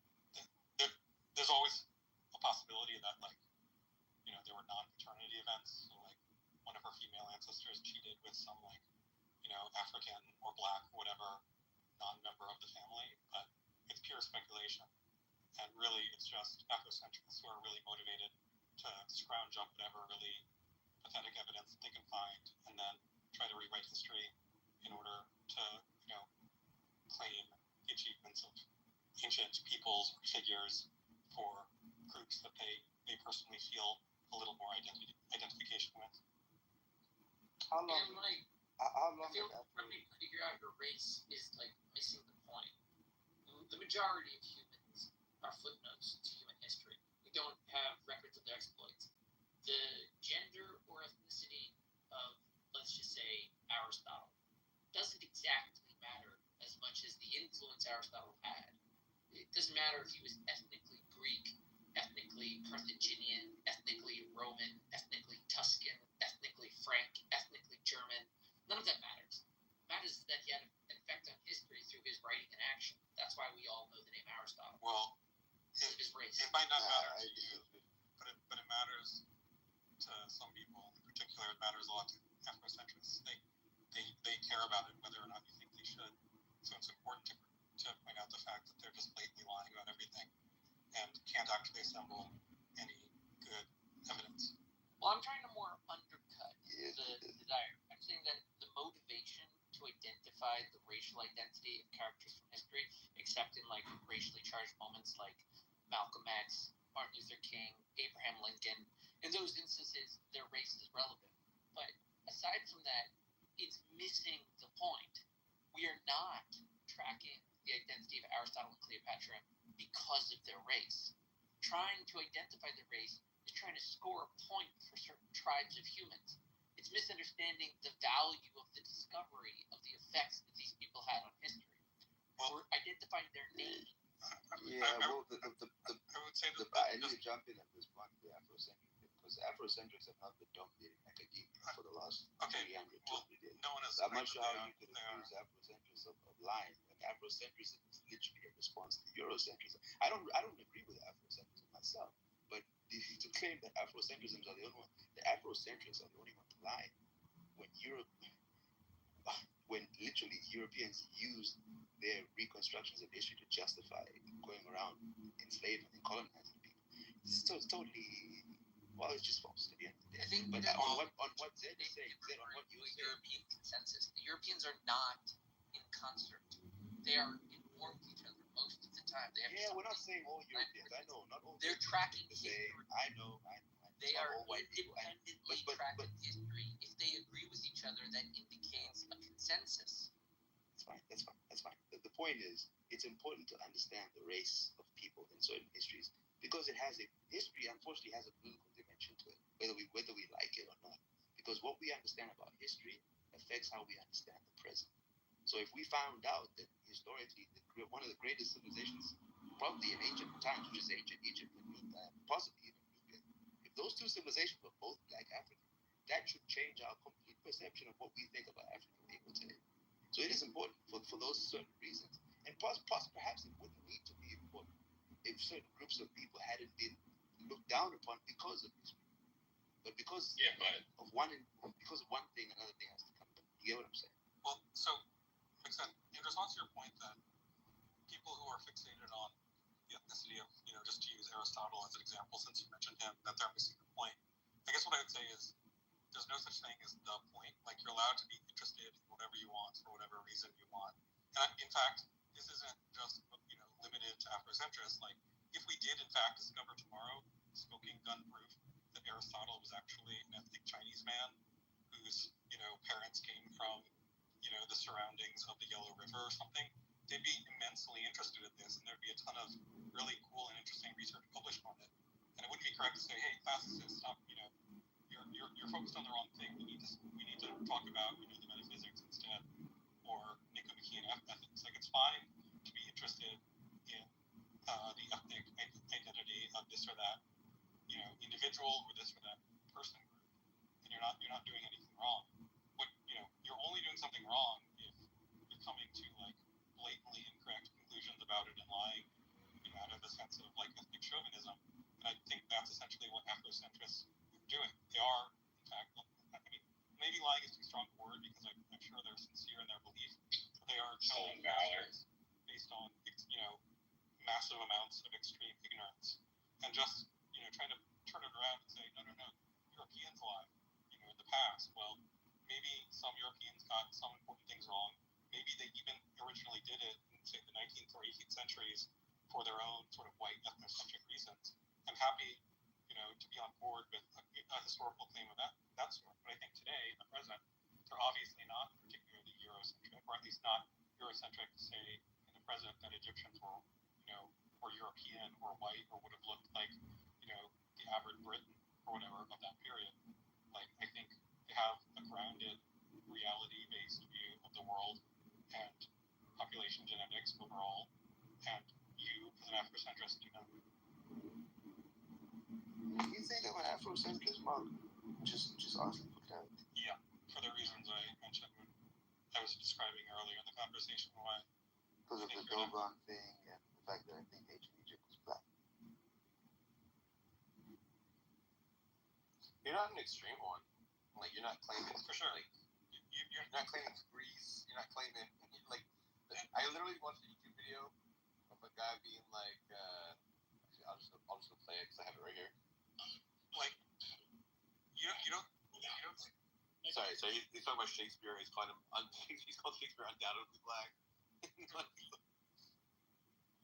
There's always a possibility that, like, there were non-paternity events. So, like, one of her female ancestors cheated with some, like, African or black or whatever non-member of the family. But it's pure speculation. And really, it's just Afrocentrists who are really motivated to scrounge up whatever really pathetic evidence that they can find and then try to rewrite history in order to, claim the achievements of ancient peoples or figures for groups that they personally feel a little more identification with. How long? And like, How long? I feel like trying to figure out your race is like missing the point. The majority of humans are footnotes to human history. We don't have records of their exploits. The gender or ethnicity of, let's just say, Aristotle doesn't exactly matter as much as the influence Aristotle had. It doesn't matter if he was ethnically Greek, ethnically Carthaginian, ethnically Roman, ethnically Tuscan, ethnically Frank, ethnically German. None of that matters. It matters that he had a race. It might not matter to you, but it matters to some people. In particular, it matters a lot to Afrocentrists. They care about it whether or not you think they should. So it's important to point out the fact that they're just blatantly lying about everything and can't actually assemble any good evidence. Well, I'm trying to more undercut the desire. I'm saying that the motivation to identify the racial identity of characters from history, except in like racially charged moments like Malcolm X, Martin Luther King, Abraham Lincoln, in those instances, their race is relevant. But aside from that, it's missing the point. We are not tracking the identity of Aristotle and Cleopatra because of their race. Trying to identify the race is trying to score a point for certain tribes of humans. It's misunderstanding the value of the discovery of the effects that these people had on history. We're identifying their name. Yeah, well, I would say that I need to jump in at this point, the Afrocentric, because Afrocentrics have not been dominating academia for the last 300, 200 years. no one is. I'm not sure how you could accuse Afrocentrics of lying. And Afrocentrism is literally a response to Eurocentrism. I don't agree with Afrocentrism myself, but to claim that Afrocentrism are the only one, the Afrocentrics are the only one lying when literally Europeans used their reconstructions of history to justify going around enslaving and colonizing people. It's totally, well, it's just false to the end of the day. I think But on what Zed is saying, on what you say, European consensus. The Europeans are not in concert. They are in war with each other most of the time. They have we're not saying all Europeans. I know, not all. They're tracking history. I know. They are all white people. independently tracking history. If they agree with each other, that indicates a consensus. That's fine. The point is, it's important to understand the race of people in certain histories because history unfortunately has a political dimension to it, whether we like it or not. Because what we understand about history affects how we understand the present. So if we found out that historically one of the greatest civilizations, probably in ancient times, which is ancient Egypt and possibly even Nubia, if those two civilizations were both Black African, that should change our complete perception of what we think about African people today. So it is important for those certain reasons. And perhaps it wouldn't need to be important if certain groups of people hadn't been looked down upon because of history. But because of one thing, another thing has to come. You get what I'm saying? Well, so, makes sense. In response to your point that people who are fixated on the ethnicity of, just to use Aristotle as an example, since you mentioned him, that they're missing the point. I guess what I would say is there's no such thing as the point. Like, you're allowed to be interested in whatever you want for whatever reason you want. And in fact, this isn't just limited to Afrocentrists. Like, if we did in fact discover tomorrow, smoking gun proof, that Aristotle was actually an ethnic Chinese man whose parents came from the surroundings of the Yellow River or something, they'd be immensely interested in this, and there'd be a ton of really cool and interesting research published on it. And it wouldn't be correct to say, hey, classicists, stop, you're focused on the wrong thing. We need to talk about the metaphysics instead, or Nicomachean ethics. Like, it's fine to be interested in the ethnic identity of this or that individual or this or that person group, and you're not doing anything wrong. But you're only doing something wrong if you're coming to like blatantly incorrect conclusions about it and lying out of a sense of like ethnic chauvinism. And I think that's essentially what Afrocentrists are doing. They are, in fact, maybe lying is too strong a word because I'm sure they're sincere in their belief, but they are telling lies based on massive amounts of extreme ignorance, and just trying to turn it around and say no, Europeans lied in the past. Well, maybe some Europeans got some important things wrong. Maybe they even originally did it in say the 19th or 18th centuries for their own sort of white ethnocentric reasons. I'm happy to be on board with a historical claim of that sort. But I think today, in the present, they're obviously not particularly Eurocentric, or at least not Eurocentric to say in the present that Egyptians were, were European or white or would have looked like, the average Briton or whatever of that period. Like, I think they have a grounded, reality-based view of the world and population genetics overall, and you, as an Afrocentrist, do not. You think I'm an Afrocentrist, Mark? Just asking for clarity. Yeah, for the reasons I mentioned when I was describing earlier in the conversation why. Because of the Dogon thing and the fact that I think ancient Egypt was black. You're not an extreme one. Like, you're not claiming, For sure. like, you're not claiming Greece. You're not claiming, like, I literally watched a YouTube video of a guy being like, actually, I'll just go play it because I have it right here. Like, you don't. Sorry, so he's talking about Shakespeare. He's calling him, he's called Shakespeare undoubtedly black.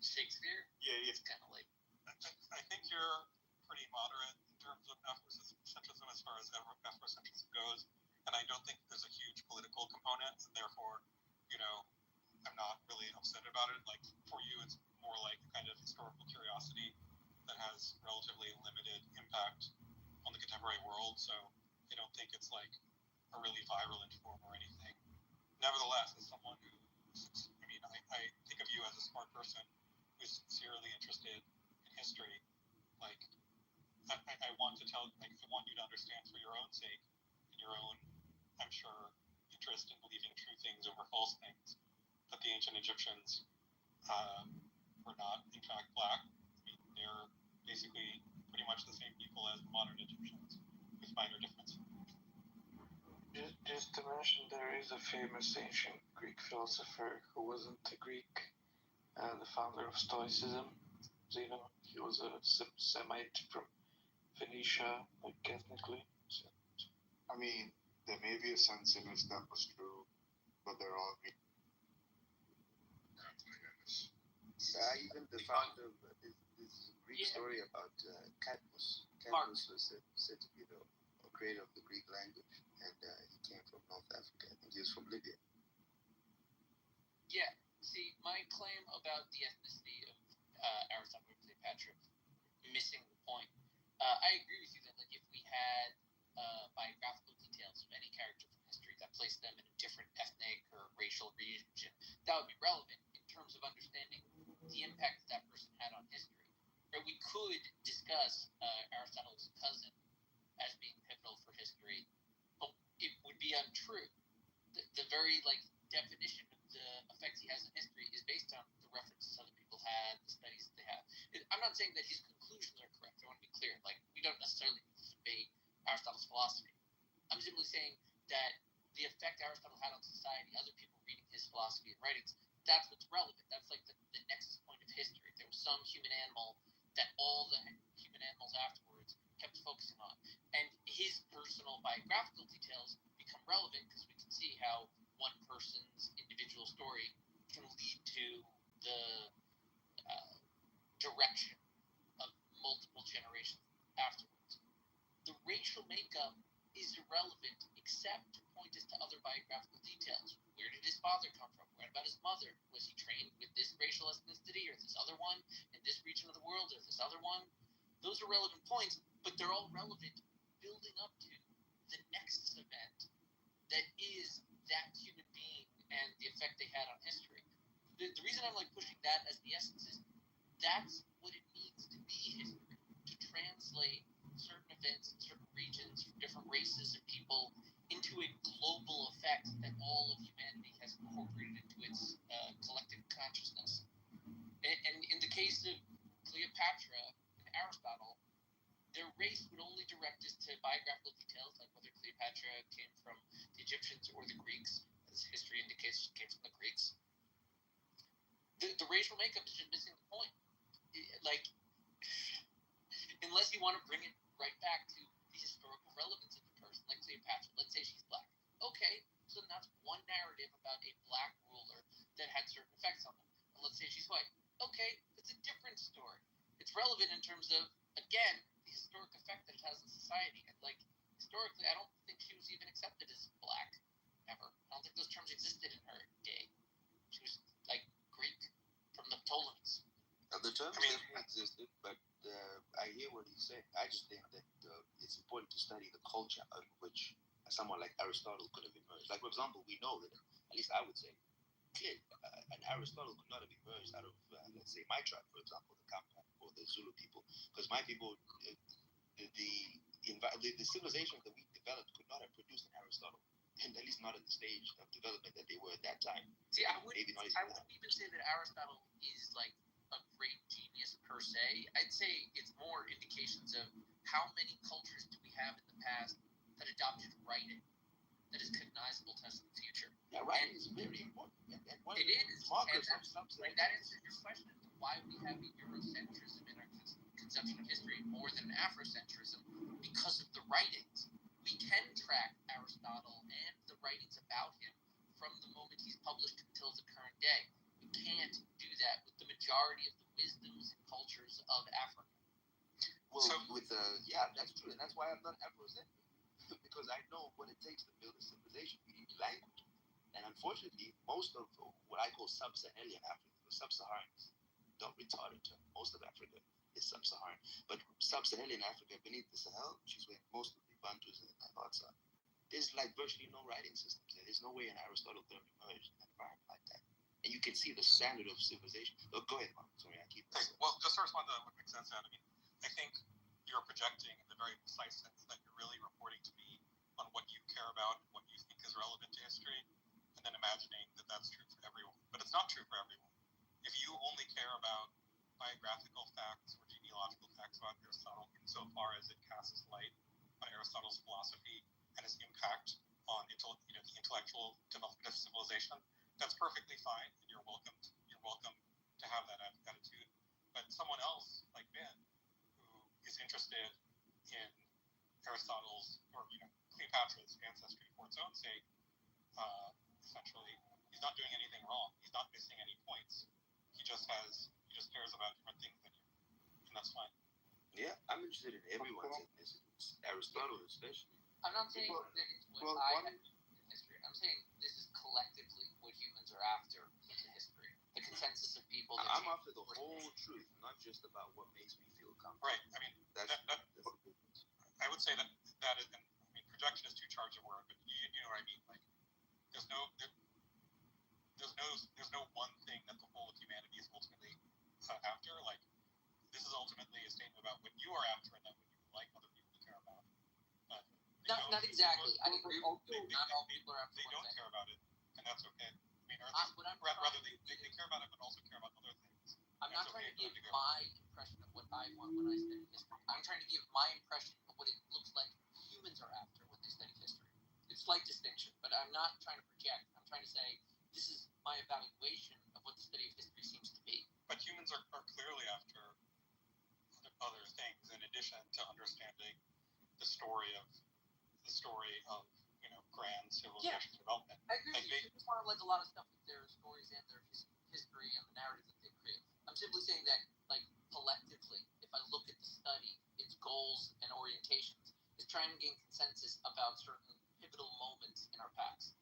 Shakespeare? Yeah, It's kind of like. I think you're pretty moderate in terms of Afrocentrism as far as Afrocentrism goes, and I don't think there's a huge political component, and therefore, I'm not really upset about it. Like, for you, it's more like a kind of historical curiosity that has relatively limited impact on the contemporary world, so I don't think it's like a really virulent form or anything. Nevertheless, as someone who, I think of you as a smart person who's sincerely interested in history. Like, I want you to understand for your own sake, and your own, I'm sure, interest in believing true things over false things, that the ancient Egyptians were not, in fact, black. They're basically pretty much the same people as the modern Egyptians, with minor differences. Just to mention, there is a famous ancient Greek philosopher who wasn't a Greek, the founder of Stoicism, Zeno. He was a Semite from Phoenicia, like ethnically. So. I mean, there may be a sense in which that was true, but they're all Greek. Even the founder of this Greek story about Cadmus. Cadmus was said to be the creator of the Greek language, and he came from North Africa. I think he was from Libya. Yeah. See, my claim about the ethnicity of Aristotle and Cleopatra missing the point. I agree with you that, like, if we had biographical details of any character from history that placed them in a different ethnic or racial region, that would be relevant in terms of understanding the impact that person had on history. Or we could discuss Aristotle's cousin as being pivotal for history, but it would be untrue. The very, like, definition of the effects he has in history is based on the references other people had, the studies that they have. I'm not saying that his conclusions are correct. I want to be clear. Like, we don't necessarily debate Aristotle's philosophy. I'm simply saying that the effect Aristotle had on society, other people reading his philosophy and writings, that's what's relevant. That's like the nexus point of history. There was some human animal that all the human animals afterwards kept focusing on. And his personal biographical details become relevant because we can see how one person's individual story can lead to the direction of multiple generations afterwards. The racial makeup is irrelevant except to point us to other biographical details. Where did his father come from? What about his mother? Was he trained with this racial ethnicity or this other one in this region of the world or this other one? Those are relevant points, but they're all relevant building up to the next event that is that human being and the effect they had on history. The reason I'm like pushing that as the essence is that's what it means to be history, to translate certain events in certain regions from different races and people into a global effect that all of humanity has incorporated into its collective consciousness. And in the case of Cleopatra and Aristotle, their race would only direct us to biographical details, like whether Cleopatra came from the Egyptians or the Greeks, as history indicates she came from the Greeks. The racial makeup is just missing the point. Like, unless you want to bring it right back to the historical relevance of the person, like Cleopatra, let's say she's black. Okay, so that's one narrative about a black ruler that had certain effects on them. And let's say she's white. Okay, it's a different story. It's relevant in terms of, again, the historic effect that it has on society. And, like, historically, I don't think she was even accepted as black, ever. I don't think those terms existed in her day. She was, like, Greek from the Ptolemies. The terms definitely existed, but I hear what he's saying. I just think that it's important to study the culture out of which someone like Aristotle could have emerged. Like, for example, we know that, at least I would say, clearly, an Aristotle could not have emerged out of, let's say, my tribe, for example, the Kampa or the Zulu people, because my people, the civilizations that we developed could not have produced an Aristotle, and at least not at the stage of development that they were at that time. See, I wouldn't even say that Aristotle is, like, a great genius per se. I'd say it's more indications of how many cultures do we have in the past that adopted writing that is cognizable to us in the future. Yeah, writing is very important. It is. Markers And of something. right, that answers your question as to why we have a Eurocentrism in our conception of history more than an Afrocentrism, because of the writings. We can track Aristotle and the writings about him from the moment he's published until the current day. We can't do that with the majority of the wisdoms and cultures of Africa. Well, that's true, and that's why I'm not Afrocentric, because I know what it takes to build a civilization. We need language, and unfortunately, most of what I call sub-Saharan Africa, the sub-Saharans, don't retard it. Most of Africa is sub-Saharan, but sub-Saharan Africa, beneath the Sahel, which is where most of the Bantus and the Nailots are, there's like virtually no writing systems. There's no way an Aristotle could have emerged in an environment like that. And you can see the standard of civilization. Oh, go ahead, Mark. Sorry, I keep. Okay, well, just to respond to what makes sense out. I mean, I think you're projecting in the very precise sense that you're really reporting to me on what you care about and what you think is relevant to history, and then imagining that that's true for everyone. But it's not true for everyone. If you only care about biographical facts or genealogical facts about Aristotle insofar as it casts light on Aristotle's philosophy and his impact on the intellectual development of civilization, that's perfectly fine, and you're welcome to have that attitude. But someone else like Ben, who is interested in Aristotle's or Cleopatra's ancestry for its own sake, essentially, he's not doing anything wrong. He's not missing any points. He just cares about different things than you, and that's fine. Yeah, I'm interested in everyone's ethnicities, Aristotle especially. I'm not saying that it's what I have in history. I'm saying this is collectively what humans are after in history. The consensus of people. I'm after the whole truth, not just about what makes me feel comfortable. Right. I mean, that's the difference. I would say that is. I mean, projection is too charged a word, but you know what I mean. Like, there's no one thing that the whole of humanity is ultimately after. Like, this is ultimately a statement about what you are after and not what you would like other people to care about. Not exactly. I think not all people are after. They don't care about it, and that's okay. I mean, rather they care about it, but also care about other things. I'm not trying to give my impression of what I want when I study history. I'm trying to give my impression of what it looks like humans are after when they study history. It's slight distinction, but I'm not trying to project. I'm trying to say this is my evaluation of what the study of history seems to be. But humans are clearly after other things in addition to understanding the story of grand civilization development. I agree with you. It's part of like a lot of stuff with their stories and their history and the narratives that they create. I'm simply saying that, like, collectively, if I look at the study, its goals and orientations, is trying to gain consensus about certain pivotal moments in our past.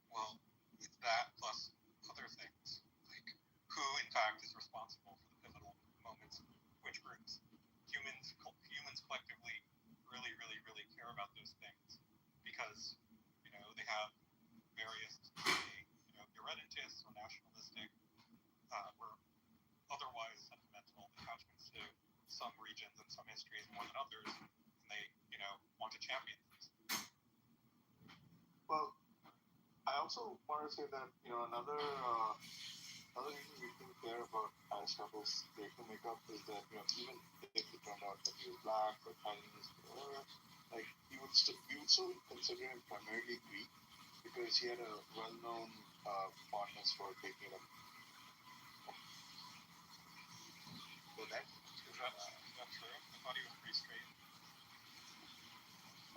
Well, it's that plus other things, like who, in fact, is responsible for the pivotal moments, which groups. Humans collectively really, really, really care about those things because, they have various, irredentist or nationalistic or otherwise sentimental attachments to some regions and some histories more than others, and they, want to champion these. Well, I also want to say that, another reason we can care about Aristotle's racial makeup is that, even if it turned out that he was black or Chinese or whatever, like, we would still consider him primarily Greek because he had a well-known fondness for taking it up. Well, is that true? I thought he was pretty straight.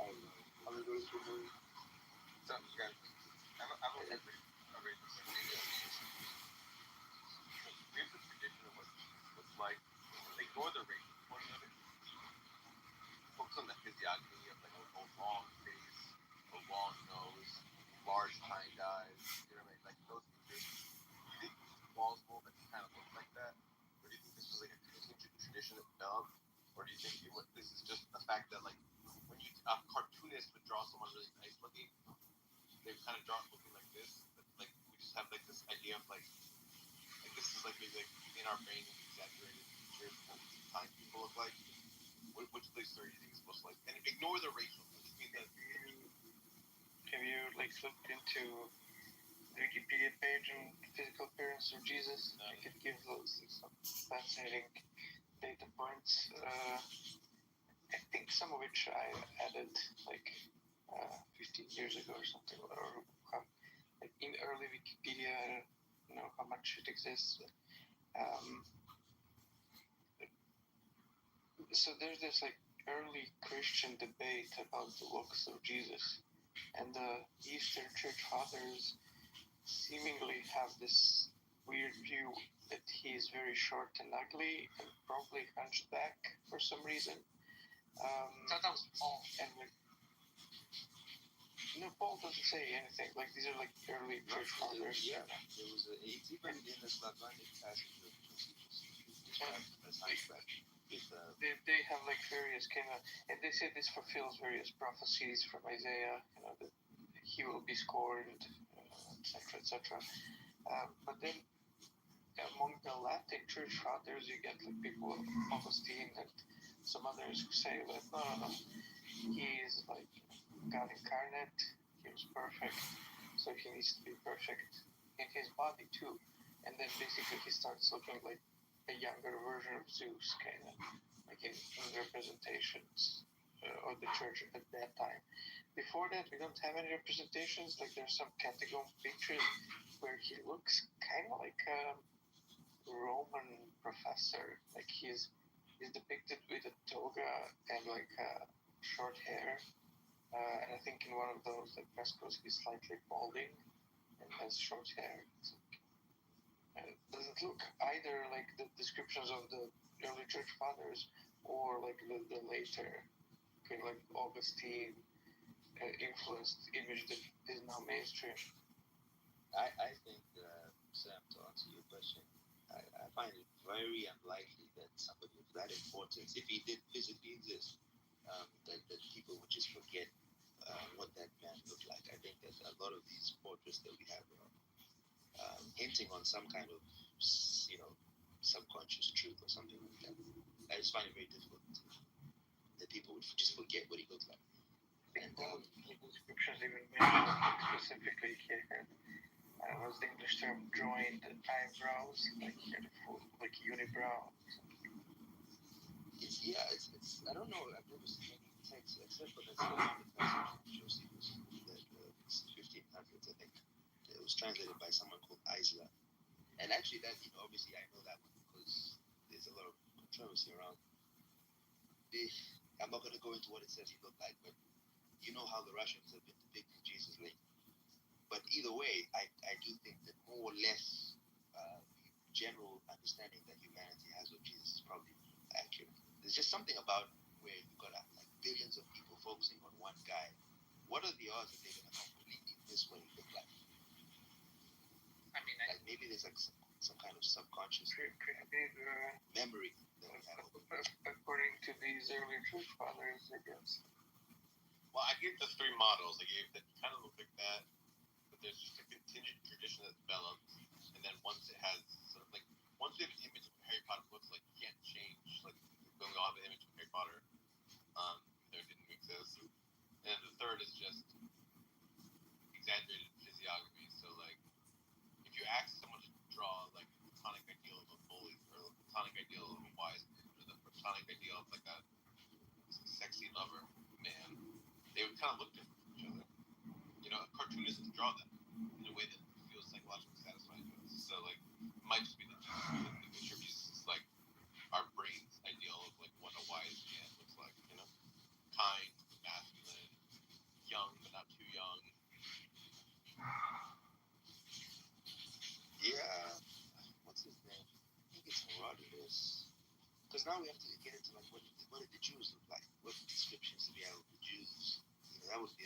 I don't know. Other those two movies? Something, guys. I'm a racist. We have this tradition of what Jesus looks like. Ignore the racial portion of it. Focus on the physiognomy of like a long face, a long nose, large hind eyes. You know what I mean? Like those features. Do you think it's plausible that he kind of looks like that? Or do you think this was like a contingent tradition of? Or do you think this is just the fact that like when a cartoonist would draw someone really nice looking, they kind of draw it looking like this? Like we just have like this idea of like this is like maybe like in our brain exaggerated features of what time people look like. Which of these three do you think is most like? And ignore the racial. Have you like looked into the Wikipedia page on physical appearance of Jesus? No. I could give those some fascinating data points. think some of which I added like 15 years ago or something, or like in early Wikipedia. I don't know how much it exists. So there's this like early Christian debate about the looks of Jesus, and the Eastern Church Fathers seemingly have this weird view that he is very short and ugly and probably hunched back for some reason. I thought that was Paul. And like, no, Paul doesn't say anything. Like these are like early church fathers. Yeah, there was it's even in the Slavonic passage of Josephus described as hunchback. They have like various kind of, and they say this fulfills various prophecies from Isaiah. You know that he will be scorned, etc., etc. But then among the Latin church fathers, you get like people, Augustine and some others who say that no, he is like God incarnate. He was perfect, so he needs to be perfect in his body too. And then basically he starts looking like a younger version of Zeus, kind of like in representations of the church at that time. Before that, we don't have any representations. Like there's some catacomb pictures where he looks kind of like a Roman professor. Like he's depicted with a toga and like short hair. And I think in one of those like frescoes, he's slightly balding and has short hair. And it doesn't look either like the descriptions of the early church fathers or like the later, kind of like Augustine influenced image that is now mainstream. I think, Sam, to answer your question, I find it very unlikely that somebody of that importance, if he did physically exist, that people would just forget what that man looked like. I think that a lot of these portraits that we have are hinting on some kind of, subconscious truth or something like that. I just find it very difficult that people would just forget what he looked like. And the descriptions even mention specifically here. Was the English term joined eyebrows, like he had a full, like unibrow. It's I don't know. I've never seen any text except for that Slavonic passage of Josephus, that 1500s, I think. It was translated by someone called Isla. And actually, that obviously I know that one because there's a lot of controversy around. I'm not going to go into what it says he looked like, but you know how the Russians have been depicting Jesus lately. But either way, I do think that more or less general understanding that humanity has of Jesus is probably accurate. There's just something about where you've got like billions of people focusing on one guy. What are the odds that they're going to completely miss what he looked like? I mean, like maybe there's like some kind of subconscious memory that we have. According to these early church fathers, I guess. Well, I gave the three models. I gave that kind of look like that, but there's just a contingent tradition that develops, and then once it has sort of like once we have an image of Harry Potter looks like, you can't change like going on the image of Harry Potter. There didn't exist. And then the third is just exaggerated physiognomy. So like if you ask someone to draw like the platonic ideal of a bully or the platonic ideal of a wise man or the platonic ideal of like a sexy lover man, they would kind of look different from each other. A cartoonist can draw them in a way that feels psychologically satisfying to us. So like it might just be the picture piece is like our brain's ideal of like what a wise man looks like, kind, masculine, young but not too young. Yeah, what's his name? I think it's Herodotus. Because now we have to get into like what did the Jews look like? What descriptions do we have of the Jews? That would be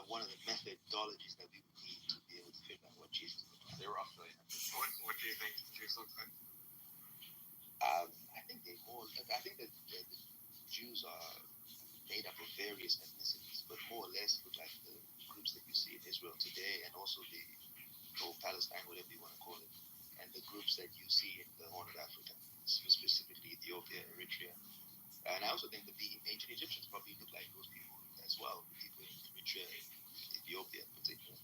one of the methodologies that we would need to be able to figure out what Jesus looked like. They were Australian. What do you think Jews look like? I think I think that the Jews are made up of various ethnicities, but more or less look like the groups that you see in Israel today, and also the old Palestine, whatever you want to call it, and the groups that you see in the Horn of Africa, specifically Ethiopia, Eritrea. And I also think that the ancient Egyptians probably look like those people as well, people in Eritrea, Ethiopia in particular.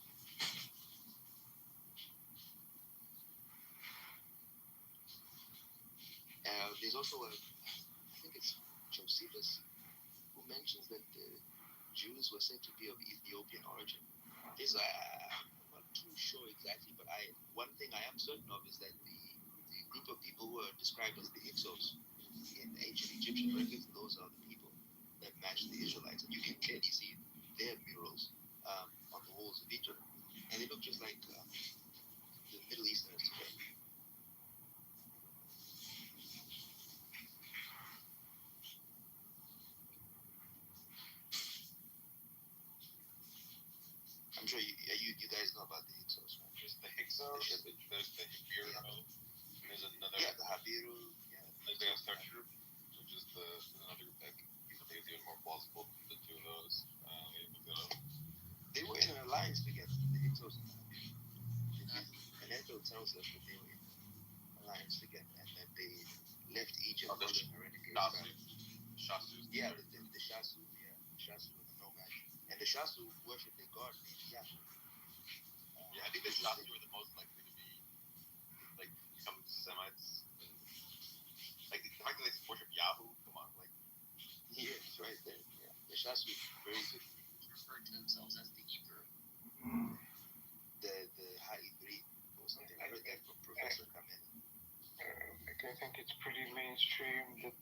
There's also I think it's Josephus Josephus, who mentions that the Jews were said to be of Ethiopian origin. I'm not too sure exactly, but one thing I am certain of is that the group of people who are described as the Hyksos in ancient Egyptian records, those are the people that match the Israelites. And you can clearly see their murals on the walls of Egypt. And they look just like the Middle Easterners today. I'm sure you guys know about the Hyksos, right? There's the Hyksos, there's the Habiru, and there's another. Yeah, the Habiru. Yeah. There's the Astar group, which is another group that I think is even more plausible than the two of those. They were in an alliance together, the Hyksos and the Habiru. Manetho tells us that they were in an alliance together and that they left Egypt following a renegade family. Shasu. Yeah, the Shasu, Shasu and the nomads. And the Shasu worship their god named Yahoo. I think the Shasu are the most likely to be become Semites. Like the fact that they worship Yahoo, come on, yeah, it's right there. Yeah, the Shasu very good. Referred to themselves as the Hebrew. The Ha'ibri or something. I heard that from Professor Kamen. I think it's pretty mainstream that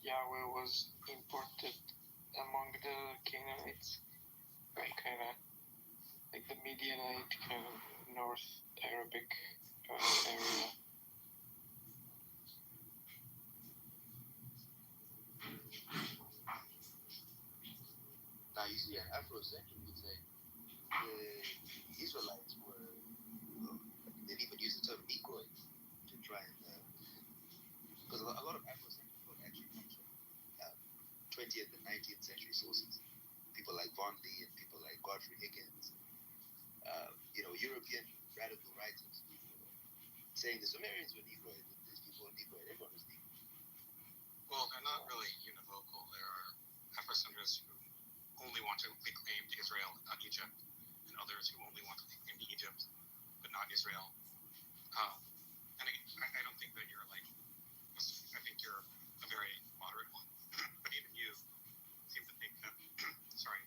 Yahweh was imported among the Canaanites, kind of like the Midianite kind of North Arabic area. Now you see, an Afrocentric would say the Israelites were. They even use the term Negroid to try and because a lot of Afrocentric thought actually comes from 20th and 19th century sources. People like Von Lee and people like Godfrey Higgins, European radical writers who were saying the Sumerians were Negroid, these people were Negroid, everyone was Negroid. Well, they're not really univocal. There are Afrocentrists who only want to lay claim to Israel, not Egypt, and others who only want to lay claim to Egypt, but not Israel. And I don't think that you're I think you're a very moderate one. But even you seem to think that, sorry,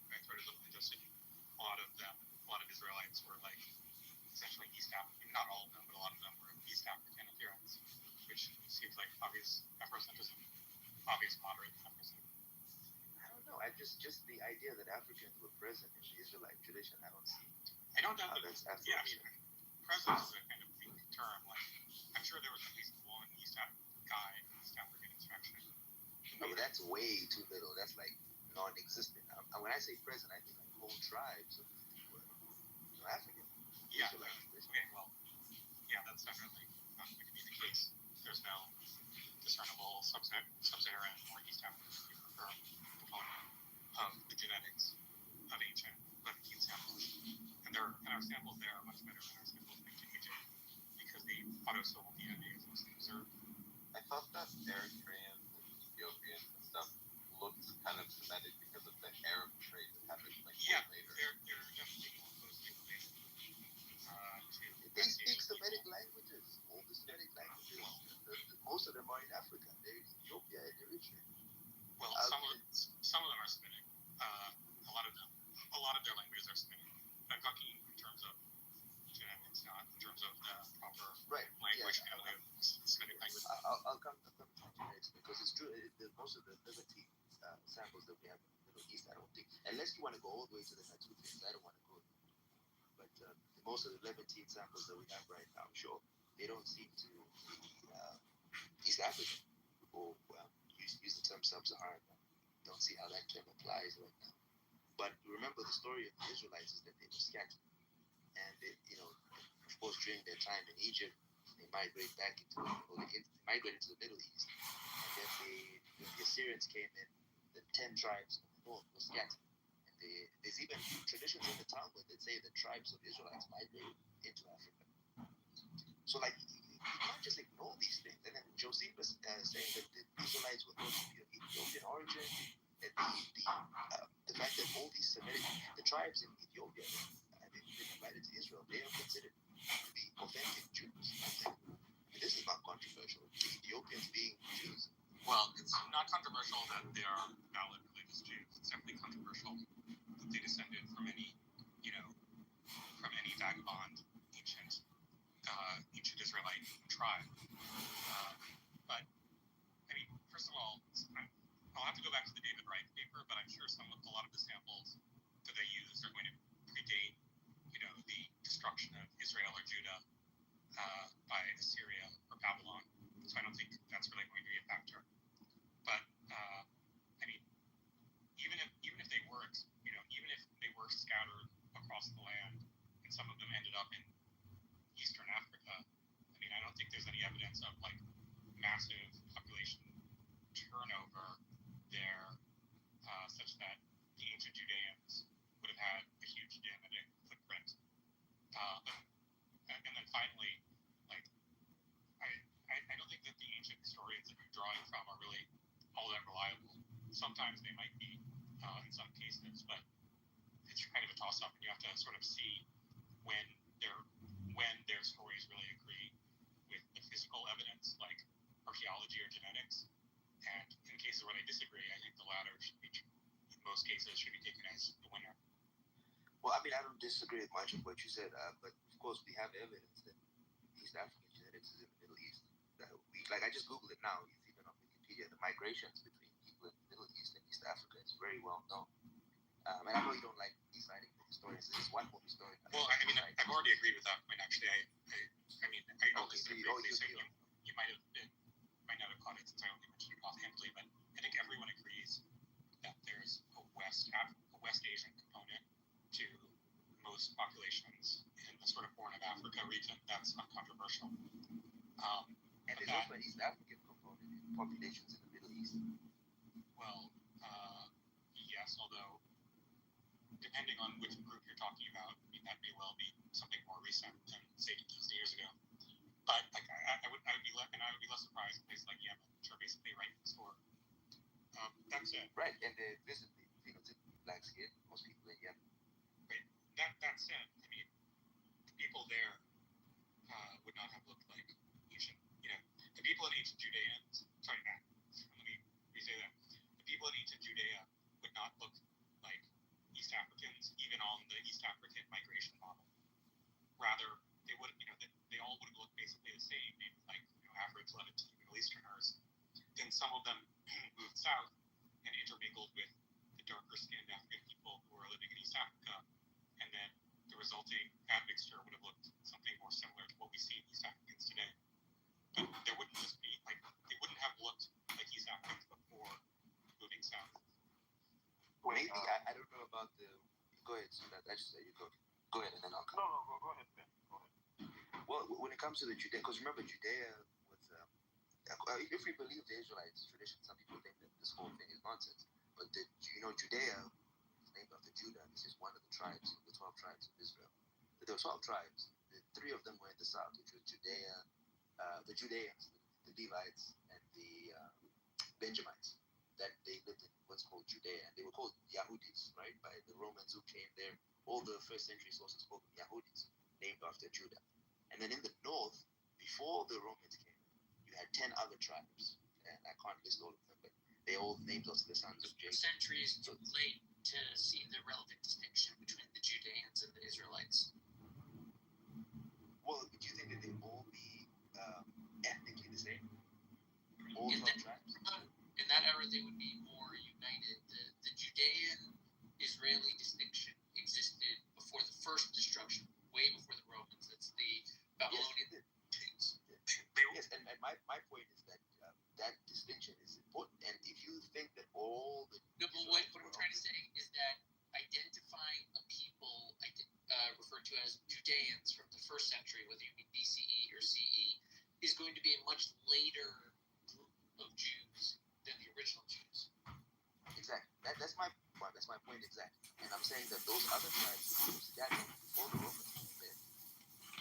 I started a little injustice. A lot of Israelites were essentially East African, not all of them, but a lot of them were East African adherents, which seems like obvious Afrocentrism, obvious moderate Afrocentrism. I don't know. I just the idea that Africans were present in the Israelite tradition, I don't see. I don't know that's Afrocentric. Yeah, I mean, presence is a kind of weak term. I'm sure there was at least one East African guy in East African extraction. No, but that's way too little. That's non-existent. When I say present, I mean whole tribes of people who were African. Yeah. Okay. Well. Yeah, that's definitely not going to be the case. There's no discernible sub-Saharan or East African component of the genetics of ancient Levantine samples. And our samples there are much better than our samples in ancient Egypt because the autosomal DNA is mostly observed. I thought that Eritrean and Ethiopian and stuff looked kind of Semitic because of the Arab trade that happened later. They're definitely more closely related to. They speak Semitic languages. All the Semitic languages. Most of them are in Africa. They're in Ethiopia and Eritrea. Well, some of them are Semitic. A lot of their languages are Semitic. I'm talking in terms of genetics, not in terms of the proper language family of Semitic language. I'll come to genetics because it's true. Most of the Levantine samples that we have in the Middle East, I don't think, unless you want to go all the way to the Natufians, I don't want to go there. But most of the Levantine samples that we have right now, sure, they don't seem to be East African. Or, use the term sub-Saharan. Don't see how that term applies right now. But remember, the story of the Israelites is that they were scattered. And, of course, during their time in Egypt, they migrated back into the Middle East. And then when the Assyrians came in, the 10 tribes of the north were scattered. And there's even traditions in the Talmud that say that tribes of Israelites migrated into Africa. So, you can't just ignore these things. And then Josephus saying that the Israelites were thought to be of Ethiopian origin, and the fact that all these the tribes in Ethiopia have been invited to Israel, they are considered to be authentic Jews. This is not controversial. The Ethiopians being Jews, Well, it's not controversial that they are valid religious Jews. It's simply controversial that they descended from any, from any vagabond ancient Israelite tribe. But I mean, first of all, I'll have to go back to the David Wright paper, but I'm sure a lot of the samples that they use are going to predate, the destruction of Israel or Judah by Assyria or Babylon. So I don't think that's really going to be a factor. But I mean, even if they were, even if they were scattered across the land, and some of them ended up in Eastern Africa, I mean, I don't think there's any evidence of like massive population turnover there, such that the ancient Judeans would have had a huge genetic footprint. And then finally, like, I don't think that the ancient historians that you're drawing from are really all that reliable. Sometimes they might be, in some cases, but it's kind of a toss-up, and you have to sort of see when their stories really agree with the physical evidence, like archaeology or genetics. And in cases where they disagree, I think the latter in most cases, should be taken as the winner. Well, I mean, I don't disagree with much of what you said, but of course we have evidence that East African genetics is in the Middle East. I just Googled it now. It's even on Wikipedia. The migrations between people in the Middle East and East Africa is very well known. And I know you don't like citing the historians. There's one more historian. Well, I mean, I've already agreed with that point. Actually, I'll listen briefly. So you might not have caught it since I only mentioned it offhandedly, but I think everyone agrees that there's a West Asian component to most populations in the sort of Horn of Africa region. That's uncontroversial. And there's also an East African component in populations in the Middle East. Well, yes, although depending on which group you're talking about, I mean, that may well be something more recent than say 2,000 years ago. But like, I would be less surprised in places like Yemen, which are basically right next door. That's it. Right, and they're visibly phenotypically black skin. Most people in Yemen. Right. That's it. I mean, the people there would not have looked like ancient. The people in ancient Judeans. Sorry, Matt. Let me re-say that. The people in ancient Judea would not look like East Africans, even on the East African migration model. Rather, they would, they all would have looked basically the same, maybe like average Levantine Middle Easterners. Then some of them moved south and intermingled with the darker-skinned African people who were living in East Africa, and then the resulting admixture would have looked something more similar to what we see in East Africans today. But there wouldn't just be they wouldn't have looked like East Africans before moving south. Maybe I don't know about the. Go ahead, so I just let you go. Go ahead, and then I'll come. No, go ahead, Ben. Go ahead. Well, when it comes to the Judea, because remember Judea was, if we believe the Israelites' tradition, some people think that this whole thing is nonsense. But Judea is named after Judah. This is one of the tribes, the 12 tribes of Israel. But there were 12 tribes. The 3 of them were in the south, which was Judea, the Judeans, the Levites, and the Benjamites. That they lived in what's called Judea, and they were called Yahudis, right, by the Romans who came there. All the first century sources spoke of Yahudis, named after Judah. And then in the north, before the Romans came, you had 10 other tribes, and I can't list all of them, but they all named after the sons of Jacob. Centuries too late to see the relevant distinction between the Judeans and the Israelites. Well, do you think that they all be ethnically the same? All In 12 tribes? In that era, they would be more united. The Judean-Israeli distinction existed before the first destruction, way before the Romans. That's the Babylonian Jews. Yes, and my point is that that distinction is important. And if you think that all the what I'm trying to say is that identifying a people referred to as Judeans from the first century, whether you mean BCE or CE, is going to be a much later group of Jews than the original Jews. Exactly. That's my point. That's my point exactly. And I'm saying that those other tribes who were scattered before the Romans came in,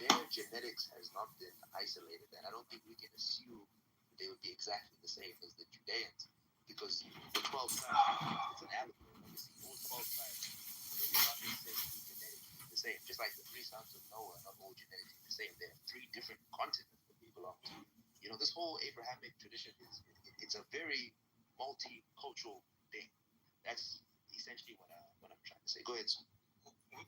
their genetics has not been isolated, and I don't think we can assume that they would be exactly the same as the Judeans, because the 12 tribes, it's an allegory. Obviously, all 12 tribes, they're not necessarily genetically the same. Just like the 3 sons of Noah are not all genetically the same. There are 3 different continents that we belong to. this whole Abrahamic tradition it's a very multicultural thing. That's essentially what I'm trying to say. Go ahead, son.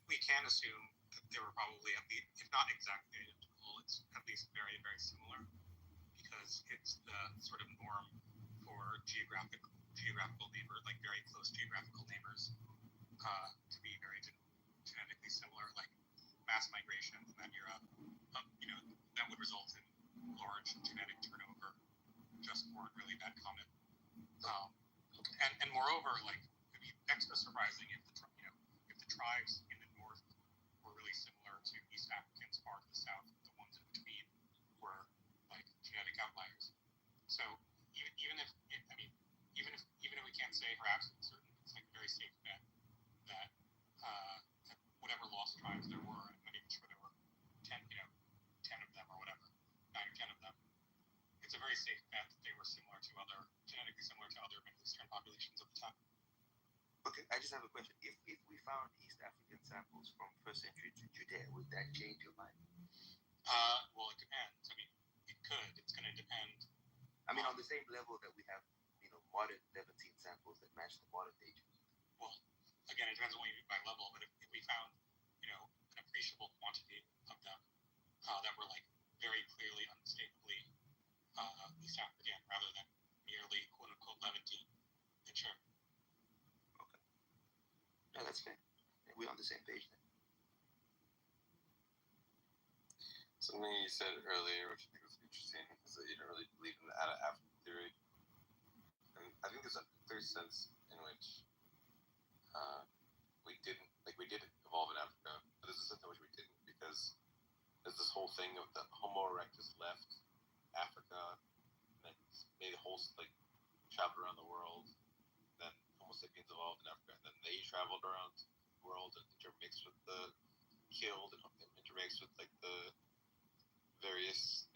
We can assume that they were probably, at least, if not exactly identical, it's at least very, very similar, because it's the sort of norm for geographical neighbors, like very close geographical neighbors, to be very genetically similar, like mass migration in that era. That would result in large genetic turnover. Just weren't really that common. And moreover, like, it'd be extra surprising if the tribes in the north were really similar to East Africans far to the south. The ones in between were like genetic outliers. So even if we can't say for absolute certain, it's like a very safe bet that whatever lost tribes there were, I'm not even sure there were 10 of them or whatever, 9 or 10 of them. It's a very safe bet that they were genetically similar to other Middle Eastern populations at the time. Okay, I just have a question. If we found East African samples from first century Judea, would that change your mind? Well, it depends. I mean, it could. It's going to depend. I mean, on the same level that we have, modern Levantine samples that match the modern day Jews. Well, again, it depends on what you mean by level. But if we found, an appreciable quantity of them that were like very clearly, unmistakably East African rather than merely quote unquote Levantine, then sure. Okay. No, that's fair. We're on the same page then. Something you said earlier, which I think was interesting, is that you don't really believe in the out-of-Africa theory. And I think there's a clear sense in which we did evolve in Africa, but there's a sense in which we didn't, because there's this whole thing of the Homo erectus left Africa, and then made a whole traveled around the world. Then Homo sapiens evolved in Africa, and then they traveled around the world and intermixed with the killed and intermixed with the various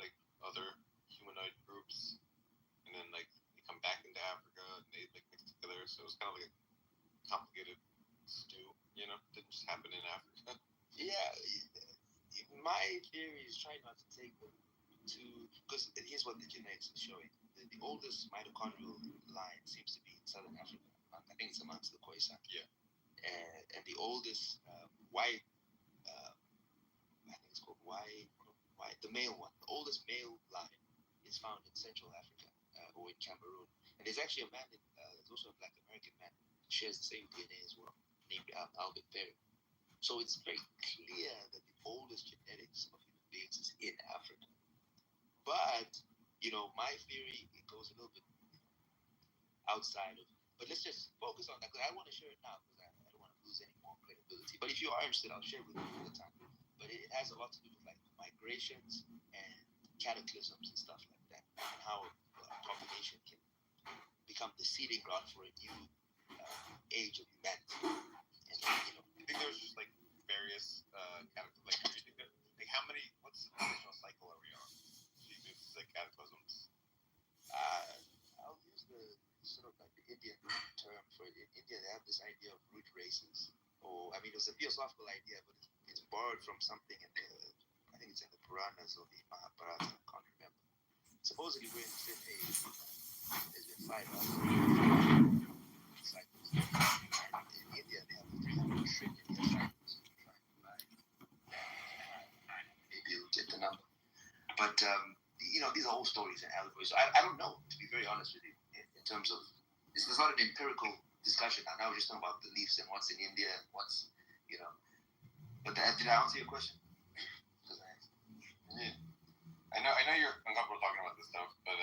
other humanoid groups, and then they come back into Africa and they mix together. So it was kind of like a complicated stew, didn't just happen in Africa. Yeah, my theory is try not to take them because here's what the genetics is showing. The oldest mitochondrial line seems to be in southern Africa. I think it's amongst the Khoisan. Yeah. And the oldest white, I think it's called white, the male one. The oldest male line is found in Central Africa or in Cameroon. And there's actually a man, there's also a Black American man who shares the same DNA as well, named Albert Perry. So it's very clear that the oldest genetics of human beings is in Africa. But, my theory, it goes a little bit outside of, but let's just focus on that, because I want to share it now, because I don't want to lose any more credibility. But if you are interested, I'll share with you all the time. But it has a lot to do with migrations and cataclysms and stuff like that, and how population can become the seeding ground for a new age of humanity. And you think there's just various cataclysms? Do you think that what's the traditional cycle are we on? Do you think this is cataclysms? I'll use the sort of the Indian term for it. In India, they have this idea of root races. It was a theosophical idea, but it's borrowed from something I think it's in the Puranas or the Mahabharata, I can't remember. Supposedly we're in the same age. There's been 5 cycles. And in India, they have 300 trillion year cycles. Maybe you'll get the number. But, these are all stories and allegories. So I don't know, to be very honest with you, in terms of, it's not an empirical discussion. Now we're just talking about beliefs and what's in India and what's, But did I answer your question? Yeah. I know you're uncomfortable talking about this stuff, but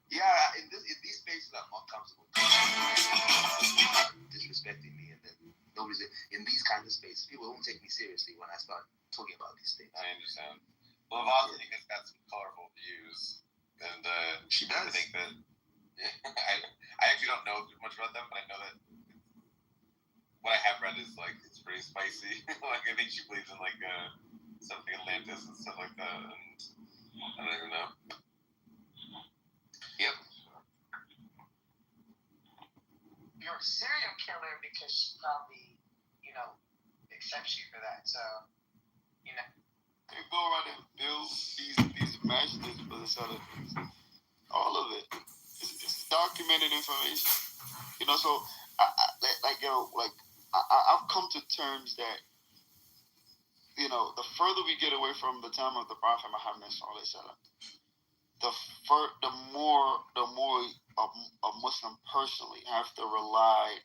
yeah, in these spaces I'm not comfortable disrespecting me, and then nobody's in these kind of spaces. People won't take me seriously when I start talking about these things. I understand. Well, Lavazza has got some colorful views, and she does. I think that I actually don't know much about them, but I know that what I have read is it's pretty spicy. I think she believes in something Atlantis and stuff like that, and I don't even know. Yep. You're a serial killer because she probably, accepts you for that. So, They go around and build these imaginings for the selling things. All of it. It's documented information. You know, so I've come to terms that, you know, the further we get away from the time of the Prophet Muhammad sallallahu alaihi wasallam, the more a Muslim personally have to rely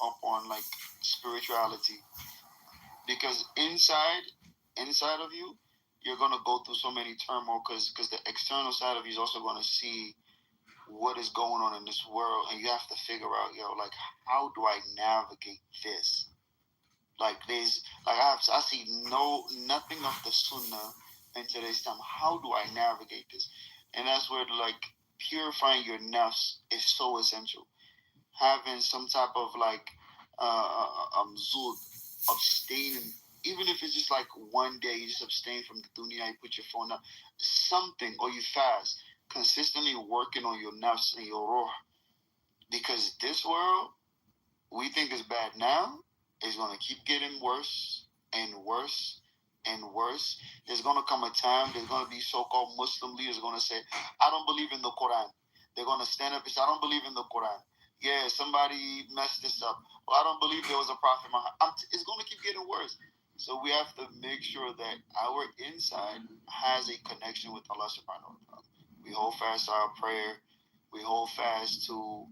upon like spirituality, because inside of you, you're gonna go through so many turmoil, because the external side of you is also gonna see what is going on in this world, and you have to figure out, like, how do I navigate this? Like I see nothing of the Sunnah in today's time. How do I navigate this? And that's where like purifying your nafs is so essential. Having some type of like zud, abstaining, even if it's just like one day, you just abstain from the dunya, you put your phone up, something, or you fast, consistently working on your nafs and your ruh, because this world we think is bad now is going to keep getting worse and worse and worse. There's going to come a time, there's going to be so-called Muslim leaders going to say, I don't believe in the Quran. They're going to stand up and say, I don't believe in the Quran. Yeah, somebody messed this up. Well, I don't believe there was a prophet Muhammad. It's going to keep getting worse. So we have to make sure that our inside has a connection with Allah subhanahu wa ta'ala. We hold fast to our prayer. We hold fast to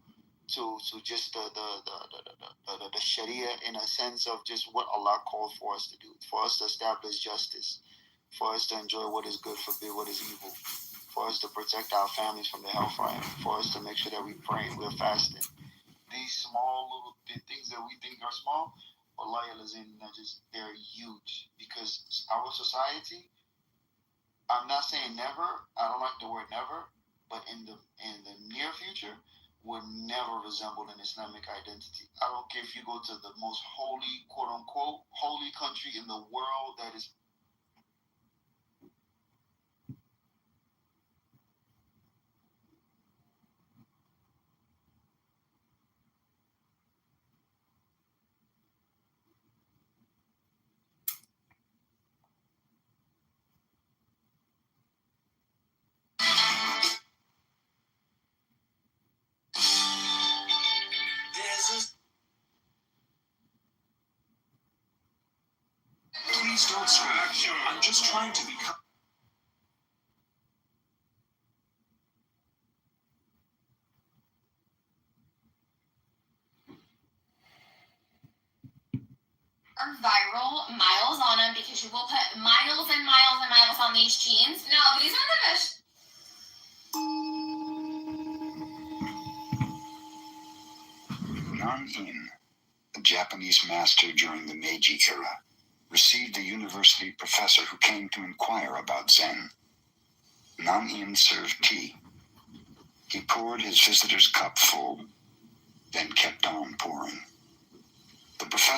just the Sharia, in a sense of just what Allah called for us to do, for us to establish justice, for us to enjoy what is good, forbid what is evil, for us to protect our families from the hellfire, for us to make sure that we pray, we're fasting. These small little things that we think are small, wallahi alazim, they're huge, because our society, I'm not saying never, I don't like the word never, but in the near future, will never resemble an Islamic identity. I don't care if you go to the most holy, quote unquote, holy country in the world that is. Please don't scream. I'm just trying to become. Viral miles on them, because you will put miles and miles and miles on these jeans. No, these are the best. Nan-in, a Japanese master during the Meiji era, received a university professor who came to inquire about Zen. Nan-in served tea. He poured his visitor's cup full, then kept on pouring. The professor